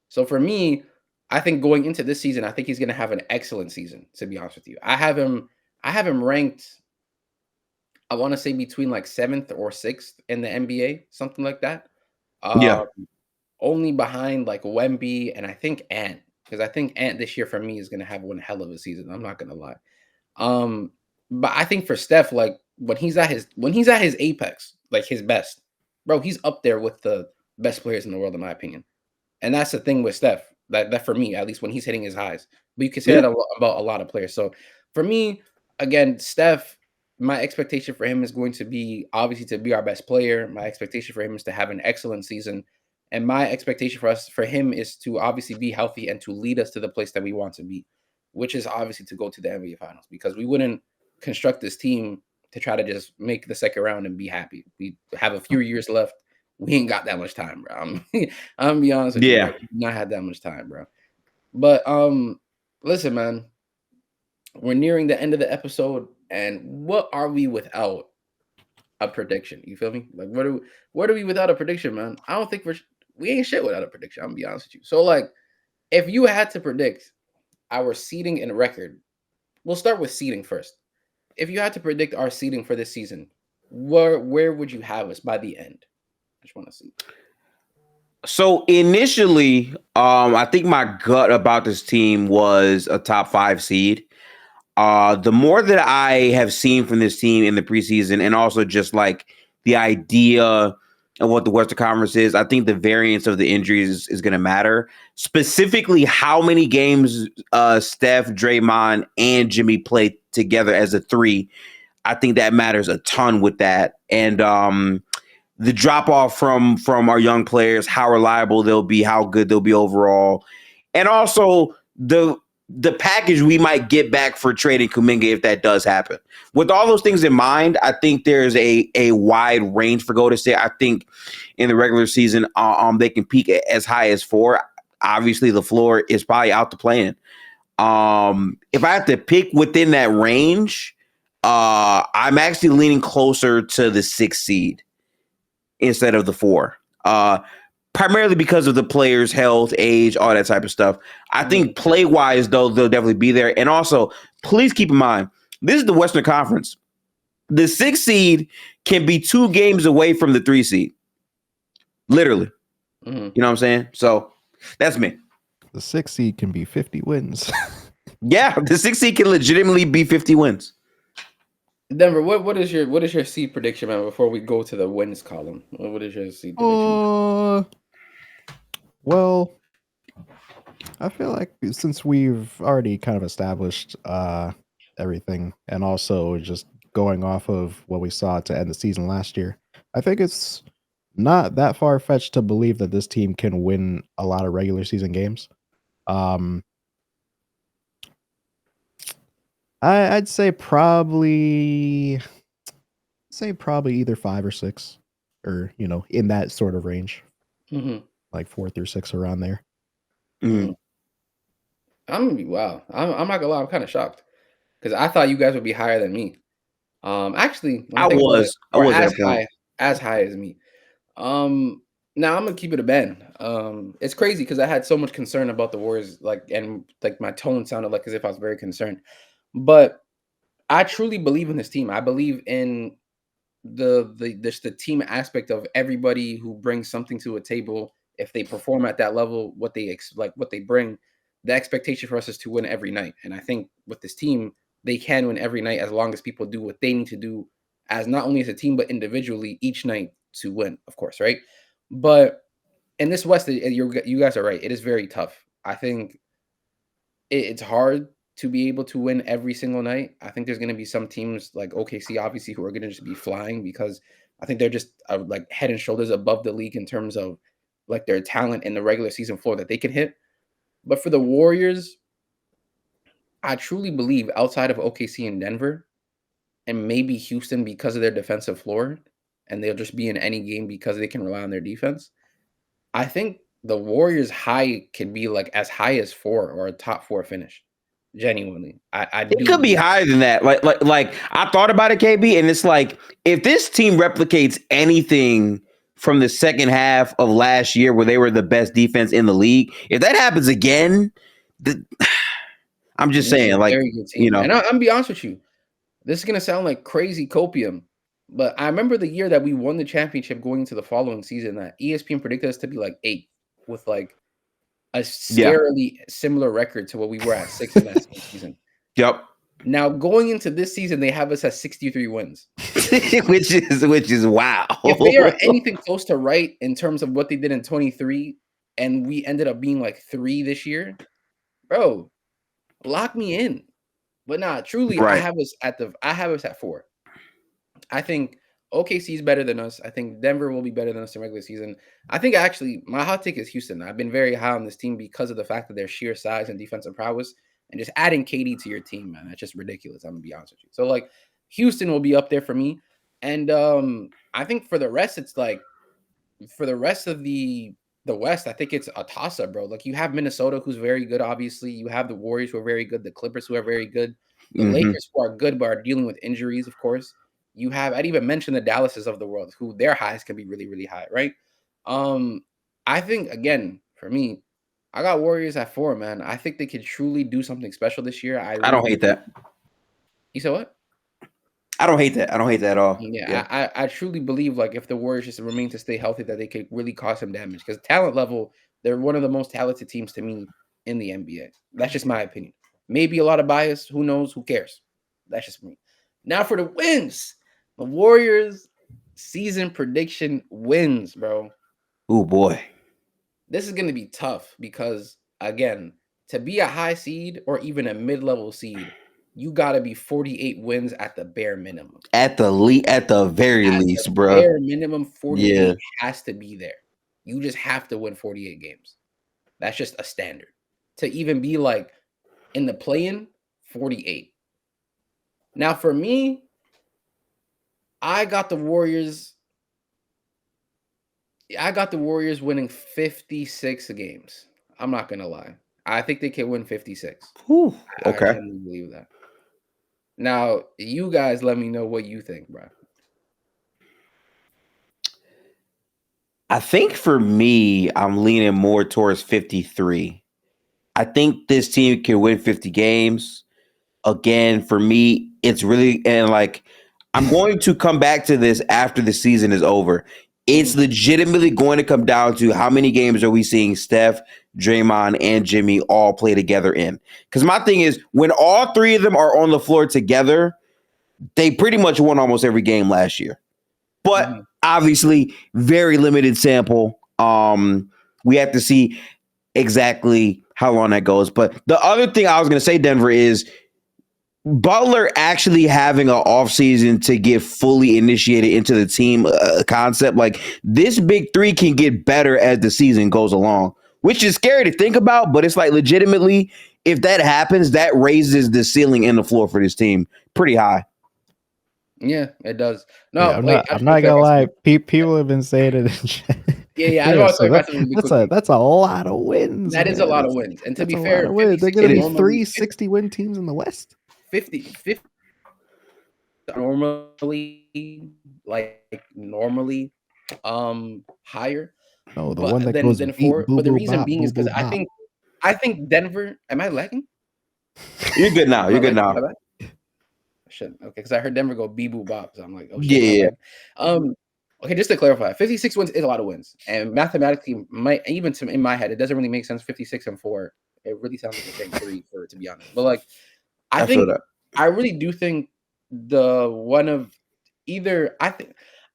So for me, I think going into this season, I think he's going to have an excellent season, to be honest with you. I have him ranked, I want to say between like 7th or 6th in the NBA, something like that. Only behind like Wemby and I think Ant, because I think Ant this year for me is going to have one hell of a season. I'm not going to lie. But I think for Steph, like when he's at his apex, like his best, bro, he's up there with the best players in the world, in my opinion. And that's the thing with Steph, that for me, at least when he's hitting his highs. But you can say that about a lot of players. So for me, again, Steph, my expectation for him is going to be obviously to be our best player. My expectation for him is to have an excellent season. And my expectation for him is to obviously be healthy and to lead us to the place that we want to be, which is obviously to go to the NBA Finals, because we wouldn't construct this team to try to just make the second round and be happy. We have a few years left. We ain't got that much time, bro. I'm gonna be honest with you. Bro. We've not had that much time, bro. But listen, man, we're nearing the end of the episode, and what are we without a prediction? You feel me? Like, what are we without a prediction, man? I don't think we ain't shit without a prediction. I'm gonna be honest with you. So, like, if you had to predict our seeding and record, we'll start with seeding first. If you had to predict our seeding for this season, where would you have us by the end? I just want to see. So initially, I think my gut about this team was a top 5 seed. The more that I have seen from this team in the preseason, and also just like the idea of what the Western Conference is, I think the variance of the injuries is going to matter. Specifically, how many games Steph, Draymond, and Jimmy play together as a 3. I think that matters a ton with that. And the drop off from our young players, how reliable they'll be, how good they'll be overall, and also the package we might get back for trading Kuminga if that does happen. With all those things in mind, I think there's a wide range for Golden State. I think in the regular season, they can peak as high as 4. Obviously, the floor is probably out to play-in. If I have to pick within that range, I'm actually leaning closer to the 6th seed instead of the 4. Primarily because of the players' health, age, all that type of stuff. I think play-wise, though, they'll definitely be there. And also, please keep in mind, this is the Western Conference. The 6th seed can be 2 games away from the 3 seed. Literally. You know what I'm saying? So, that's me. The 6th seed can be 50 wins. Yeah, the 6th seed can legitimately be 50 wins. Denver, what is your seed prediction, man? Before we go to the wins column, what is your seed prediction? Well, I feel like since we've already kind of established everything, and also just going off of what we saw to end the season last year, I think it's not that far fetched to believe that this team can win a lot of regular season games. I'd say probably either 5 or 6, or in that sort of range, like 4 through 6, around there. I'm not gonna lie, I'm kind of shocked because I thought you guys would be higher than me. Actually, I was as high as me. Now I'm gonna keep it a band. It's crazy because I had so much concern about the Warriors, and my tone sounded like as if I was very concerned. But I truly believe in this team. I believe in the team aspect of everybody who brings something to a table. If they perform at that level, what they bring, the expectation for us is to win every night. And I think with this team, they can win every night as long as people do what they need to do, as not only as a team but individually each night to win. Of course, right? But in this West, you guys are right. It is very tough. I think it's hard to be able to win every single night. I think there's going to be some teams like OKC, obviously, who are going to just be flying because I think they're just like head and shoulders above the league in terms of like their talent in the regular season floor that they can hit. But for the Warriors, I truly believe outside of OKC and Denver and maybe Houston because of their defensive floor, and they'll just be in any game because they can rely on their defense. I think the Warriors high can be like as high as 4 or a top 4 finish. Genuinely, it could be higher than that. Like I thought about it, KB, and it's like if this team replicates anything from the second half of last year, where they were the best defense in the league, if that happens again, I'm just saying, like, and I'm be honest with you, this is gonna sound like crazy copium, but I remember the year that we won the championship going into the following season that ESPN predicted us to be like 8 with like a scarily similar record to what we were at 6 in that season. Yep. Now going into this season, they have us at 63 wins, which is wow. If they are anything close to right in terms of what they did in 23, and we ended up being like 3 this year, bro, lock me in. But nah, truly, right. I have us at 4. I think OKC is better than us. I think Denver will be better than us in regular season. I think actually my hot take is Houston. I've been very high on this team because of the fact that their sheer size and defensive prowess, and just adding KD to your team, man, that's just ridiculous. I'm gonna be honest with you. So like Houston will be up there for me, and I think for the rest, it's like for the rest of the West, I think it's a toss-up, bro. Like you have Minnesota, who's very good. Obviously, you have the Warriors, who are very good. The Clippers, who are very good. The Lakers, who are good but are dealing with injuries, of course. You have, I'd even mention the Dallases of the world, who their highs can be really, really high, right? I think, again, for me, I got Warriors at 4, man. I think they could truly do something special this year. I don't hate that. You said what? I don't hate that. I don't hate that at all. Yeah, I truly believe like if the Warriors just remain to stay healthy, that they could really cause some damage because talent level, they're one of the most talented teams to me in the NBA. That's just my opinion. Maybe a lot of bias. Who knows? Who cares? That's just me. Now for the wins, the Warriors season prediction wins, bro. Oh boy, This is going to be tough because again, to be a high seed or even a mid-level seed, you got to be 48 wins at the bare minimum. at the very At least, the bro. bare minimum, 48 Yeah. has to be there. You just have to win 48 games. That's just a standard. To even be like in the play-in, 48. Now for me, I got the Warriors winning 56 games. I'm not gonna lie. I think they can win 56. Whew. Okay. I genuinely believe that. Now, you guys let me know what you think, bro. I think for me, I'm leaning more towards 53. I think this team can win 50 games. Again, for me, it's really, and like, I'm going to come back to this after the season is over. It's legitimately going to come down to how many games are we seeing Steph, Draymond, and Jimmy all play together in. Because my thing is, when all three of them are on the floor together, they pretty much won almost every game last year. But obviously, very limited sample. We have to see exactly how long that goes. But the other thing I was going to say, Denver, is Butler actually having an offseason to get fully initiated into the team concept. Like, this big three can get better as the season goes along, which is scary to think about. But it's like, legitimately, if that happens, that raises the ceiling and the floor for this team pretty high. Yeah, it does. No, Yeah, wait, I'm not gonna lie. People have been saying it. Yeah. So that's a lot of wins. That is a lot of wins. And to be fair, they're gonna be 360 win teams in the West. 50 normally higher. No, the one that goes than 4. But the reason being is because I think Denver. Am I lagging? You're good now. You're good now. Shit. Okay, because I heard Denver go boo bop. So I'm like, oh Yeah. shit. Okay, just to clarify, 56 wins is a lot of wins, and mathematically, in my head, it doesn't really make sense. 56 and 4, it really sounds like the same 3 for to be honest. But like, I really do think I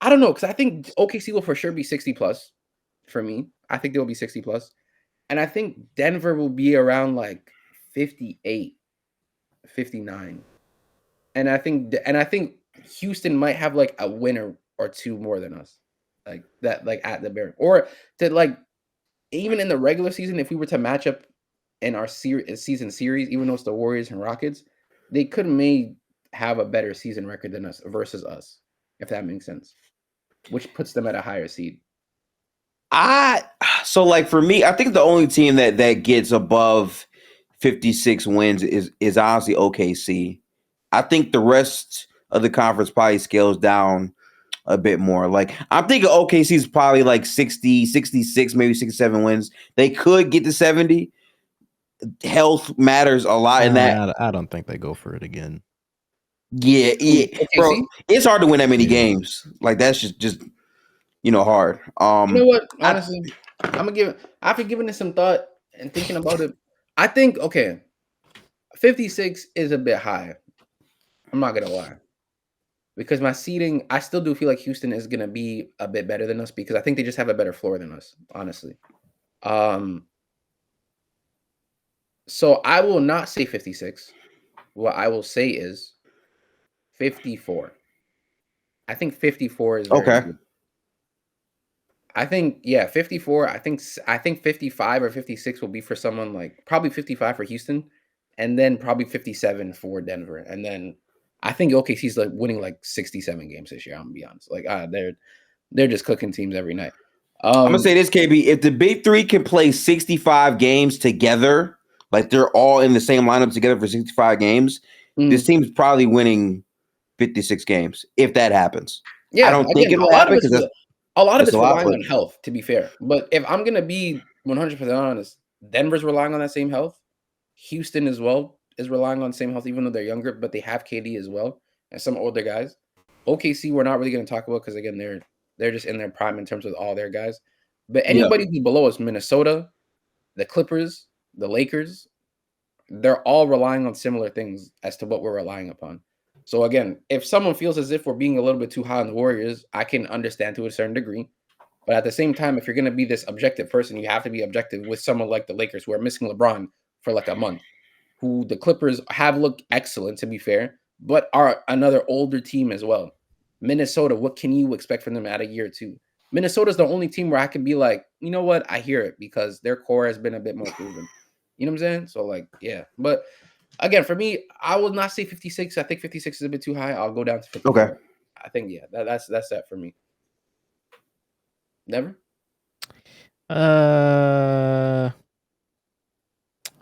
don't know, because I think OKC will for sure be 60 plus for me. I think they'll be 60 plus, and I think Denver will be around like 58, 59. And I think Houston might have like a winner or two more than us, like that, like at the bare, or to like even in the regular season, if we were to match up in our season series, even though it's the Warriors and Rockets, they may have a better season record than us versus us, if that makes sense, which puts them at a higher seed. So like for me, I think the only team that gets above 56 wins is honestly OKC. I think the rest of the conference probably scales down a bit more. Like, I'm thinking OKC is probably like 60, 66, maybe 67 wins. They could get to 70. Health matters a lot in that. I don't think they go for it again. Yeah. Bro, it's hard to win that many games. Like, that's just hard. You know what? Honestly, after giving it some thought and thinking about it, I think 56 is a bit high. I'm not gonna lie, because my seeding, I still do feel like Houston is gonna be a bit better than us because I think they just have a better floor than us, honestly. So I will not say 56. What I will say is 54. I think 54 is very good. I think 54. I think 55 or 56 will be for someone like probably 55 for Houston, and then probably 57 for Denver, and then I think OKC's like winning like 67 games this year. I'm gonna be honest. Like they're just cooking teams every night. I'm gonna say this, KB. If the big three can play 65 games together, like they're all in the same lineup together for 65 games, this team's probably winning 56 games if that happens. Yeah, I don't think it'll happen because a lot of it's relying on health, to be fair. But if I'm gonna be 100% honest, Denver's relying on that same health. Houston as well is relying on the same health, even though they're younger, but they have KD as well. and some older guys. OKC, we're not really going to talk about because again, they're just in their prime in terms of all their guys. But anybody who's below us, Minnesota, the Clippers, the Lakers, they're all relying on similar things as to what we're relying upon. So again, if someone feels as if we're being a little bit too high on the Warriors, I can understand to a certain degree. But at the same time, if you're going to be this objective person, you have to be objective with someone like the Lakers who are missing LeBron for like a month, who the Clippers have looked excellent, to be fair, but are another older team as well. Minnesota, what can you expect from them at a year or two? Minnesota's the only team where I can be like, you know what? I hear it because their core has been a bit more proven. You know what I'm saying? So like, yeah. But again, for me, I will not say 56. I think 56 is a bit too high. I'll go down to 54. Okay. I think, yeah, that's that for me. Never? I'm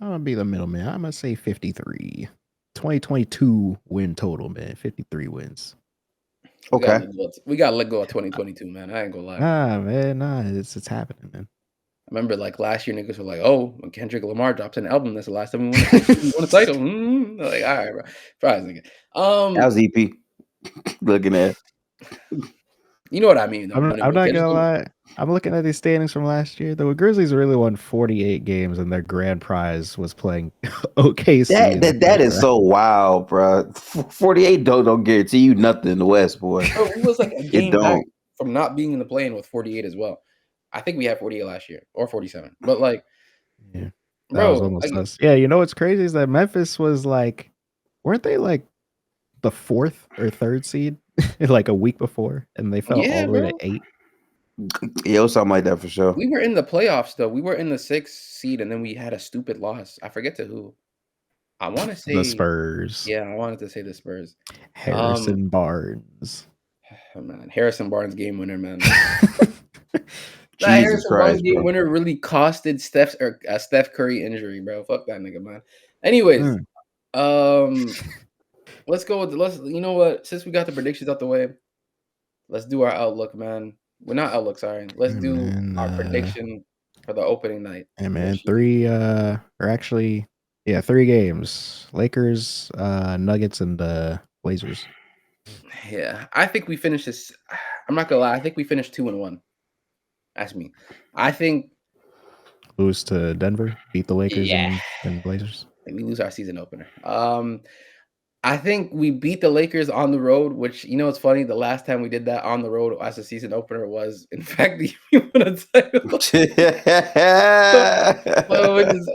gonna be the middleman. I'm gonna say 53. 2022 win total, man. 53 wins. Okay. We gotta let go of 2022, man. I ain't gonna lie. It's happening, man. I remember like last year, niggas were like, "Oh, when Kendrick Lamar dropped an album, that's the last time we won a title." Like, all right, bro. Surprise, nigga. That was EP. Looking at. You know what I mean, though. I'm not gonna lie. I'm looking at these standings from last year. The Grizzlies really won 48 games, and their grand prize was playing OKC. That is so wild, bro. 48 don't guarantee you nothing in the West, boy. Bro, it was like a game back from not being in the play-in with 48 as well. I think we had 48 last year or 47, but like, yeah, bro, was almost us. Yeah, you know what's crazy is that Memphis was like, weren't they like the 4th or 3rd seed like a week before, and they fell all the way to 8? Yeah, it was something like that for sure. We were in the playoffs though. We were in the 6th seed, and then we had a stupid loss. I forget to who. I want to say the Spurs. Yeah, I wanted to say the Spurs. Harrison Barnes. Oh, man, Harrison Barnes game winner, man. That Harrison Barnes game winner really costed Steph Curry injury, bro. Fuck that nigga, man. Anyways, let's go with you know what? Since we got the predictions out the way, let's do our outlook, man. We're not outlook, sorry. Let's do our prediction for the opening night. Yeah, man. 3 games. Lakers, Nuggets, and Blazers. Yeah, I think we finished this. I'm not gonna lie. I think we finished 2-1. That's me. I think lose to Denver, beat the Lakers and Blazers. We lose our season opener. I think we beat the Lakers on the road, which, you know, it's funny. The last time we did that on the road as a season opener was, in fact, the won a title.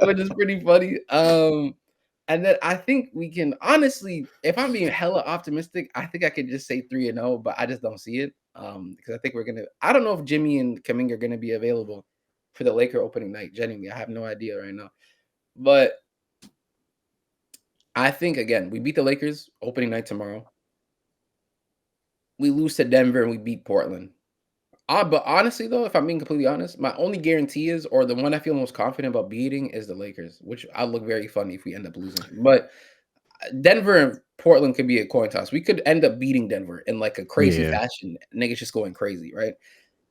which is pretty funny. And then I think we can honestly, if I'm being hella optimistic, I think I could just say 3-0, but I just don't see it. Because I think I don't know if Jimmy and Kuminga are gonna be available for the Laker opening night. Genuinely, I have no idea right now. But I think again, we beat the Lakers opening night tomorrow. We lose to Denver and we beat Portland. But honestly, though, if I'm being completely honest, my only guarantee is, or the one I feel most confident about beating, is the Lakers, which I'll look very funny if we end up losing. But Denver and Portland could be a coin toss. We could end up beating Denver in like a crazy fashion. Niggas just going crazy, right?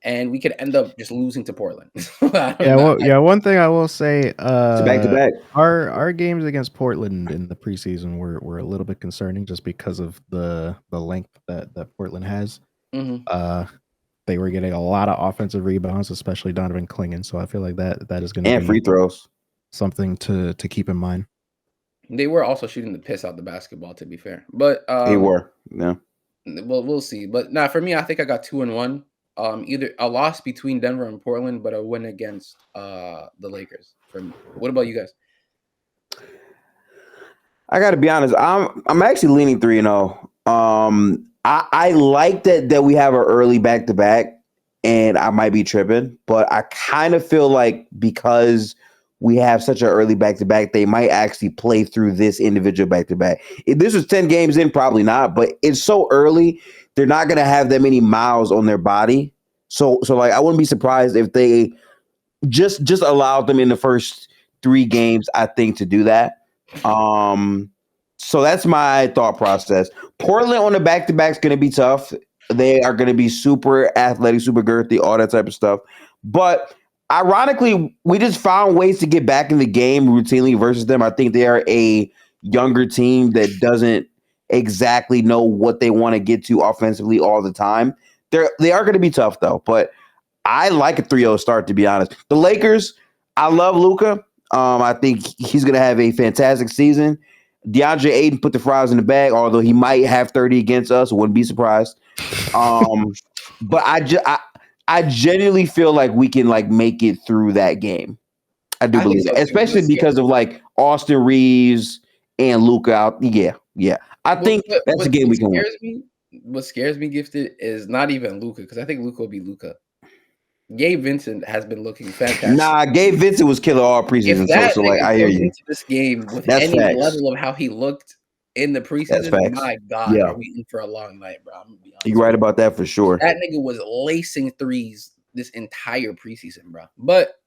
And we could end up just losing to Portland. One thing I will say, back to back. Our games against Portland in the preseason were a little bit concerning just because of the length that Portland has. Mm-hmm. They were getting a lot of offensive rebounds, especially Donovan Clingan. So I feel like that is going to be free throws, something to keep in mind. They were also shooting the piss out the basketball, to be fair. But they were, yeah. Well, we'll see. But for me, I think I got 2-1. Either a loss between Denver and Portland, but a win against the Lakers. For me. What about you guys? I got to be honest. I'm actually leaning 3-0. I like that we have an early back-to-back, and I might be tripping, but I kind of feel like because we have such an early back-to-back, they might actually play through this individual back-to-back. If this was 10 games in, probably not, but it's so early, they're not going to have that many miles on their body. So like, I wouldn't be surprised if they just allowed them in the first 3 games, I think, to do that. So that's my thought process. Portland on the back-to-back is going to be tough. They are going to be super athletic, super girthy, all that type of stuff. But ironically, we just found ways to get back in the game routinely versus them. I think they are a younger team that doesn't exactly know what they want to get to offensively all the time. They are going to be tough though, but I like a 3-0 start, to be honest. The Lakers, I love Luka. I think he's going to have a fantastic season. DeAndre Ayton put the fries in the bag, although he might have 30 against us. Wouldn't be surprised. But I genuinely feel like we can like make it through that game. I do believe so that, especially because of like Austin Reeves and Luka out. Yeah. I think that's a game we can win. What scares me, Gifted, is not even Luka, because I think Luka will be Luka. Gabe Vincent has been looking fantastic. Nah, Gabe Vincent was killer all preseason. So like, I hear you. Into this game with any level of how he looked in the preseason, my God, are we in for a long night, bro? I'm gonna be honest. You're right about that for sure. That nigga was lacing threes this entire preseason, bro. But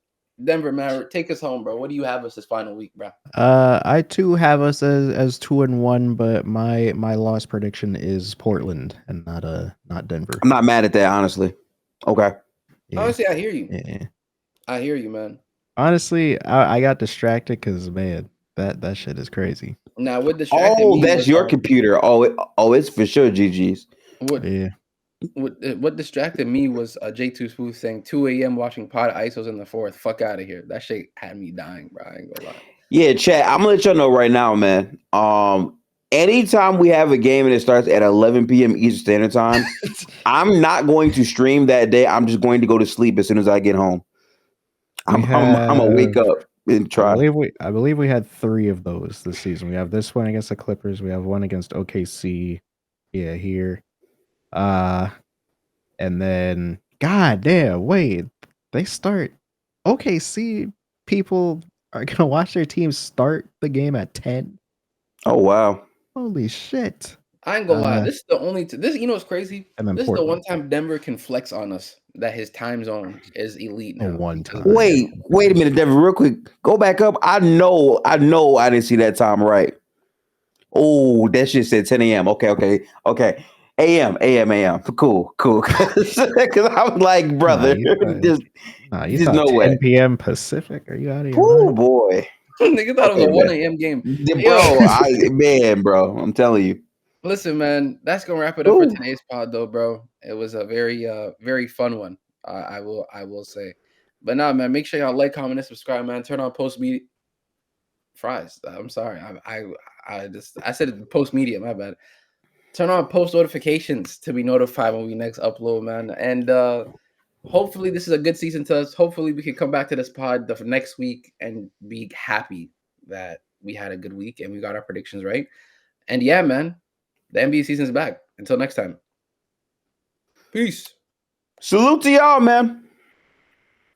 Denver Maverick, take us home, bro. What do you have us this final week, bro? I too have us as 2-1, but my loss prediction is Portland and not Denver. I'm not mad at that, honestly. Okay. Yeah. Honestly, I hear you. Yeah. I hear you, man. Honestly, I got distracted because man, that shit is crazy. Now, what distracted me? That's your computer. It's for sure, GG's. What distracted me was J2 Smooth saying 2 a.m. watching pod ISOs in the fourth. Fuck out of here. That shit had me dying, bro. I ain't gonna lie. Yeah, chat. I'm gonna let y'all know right now, man. Anytime we have a game and it starts at 11 p.m. Eastern Standard Time, I'm not going to stream that day. I'm just going to go to sleep as soon as I get home. I'm gonna wake up and try. I believe we had 3 of those this season. We have this one against the Clippers. We have one against OKC. Yeah, here. And then God damn, wait. They start OKC people are gonna watch their team start the game at 10. Oh wow. Holy shit. I ain't gonna lie. This is the only this you know what's crazy? This is the one time Denver can flex on us that his time zone is elite now. One time. Wait a minute, Denver, real quick. Go back up. I know I didn't see that time right. Oh, that shit said 10 a.m. Okay. AM. Cool. Because I was like, brother, just no 10 way. 10 p.m. Pacific. Are you out of here? Oh boy. Nigga thought it was a 1 a.m. game. Bro, I'm telling you. Listen, man, that's gonna wrap it up for today's pod, though, bro. It was a very fun one. I will say, but nah, man, make sure y'all like, comment, and subscribe, man. Turn on post media. Fries. I'm sorry. I said post media. My bad. Turn on post notifications to be notified when we next upload, man. And hopefully this is a good season to us. Hopefully we can come back to this pod the next week and be happy that we had a good week and we got our predictions right. And yeah, man. The NBA season's back. Until next time. Peace. Salute to y'all, man.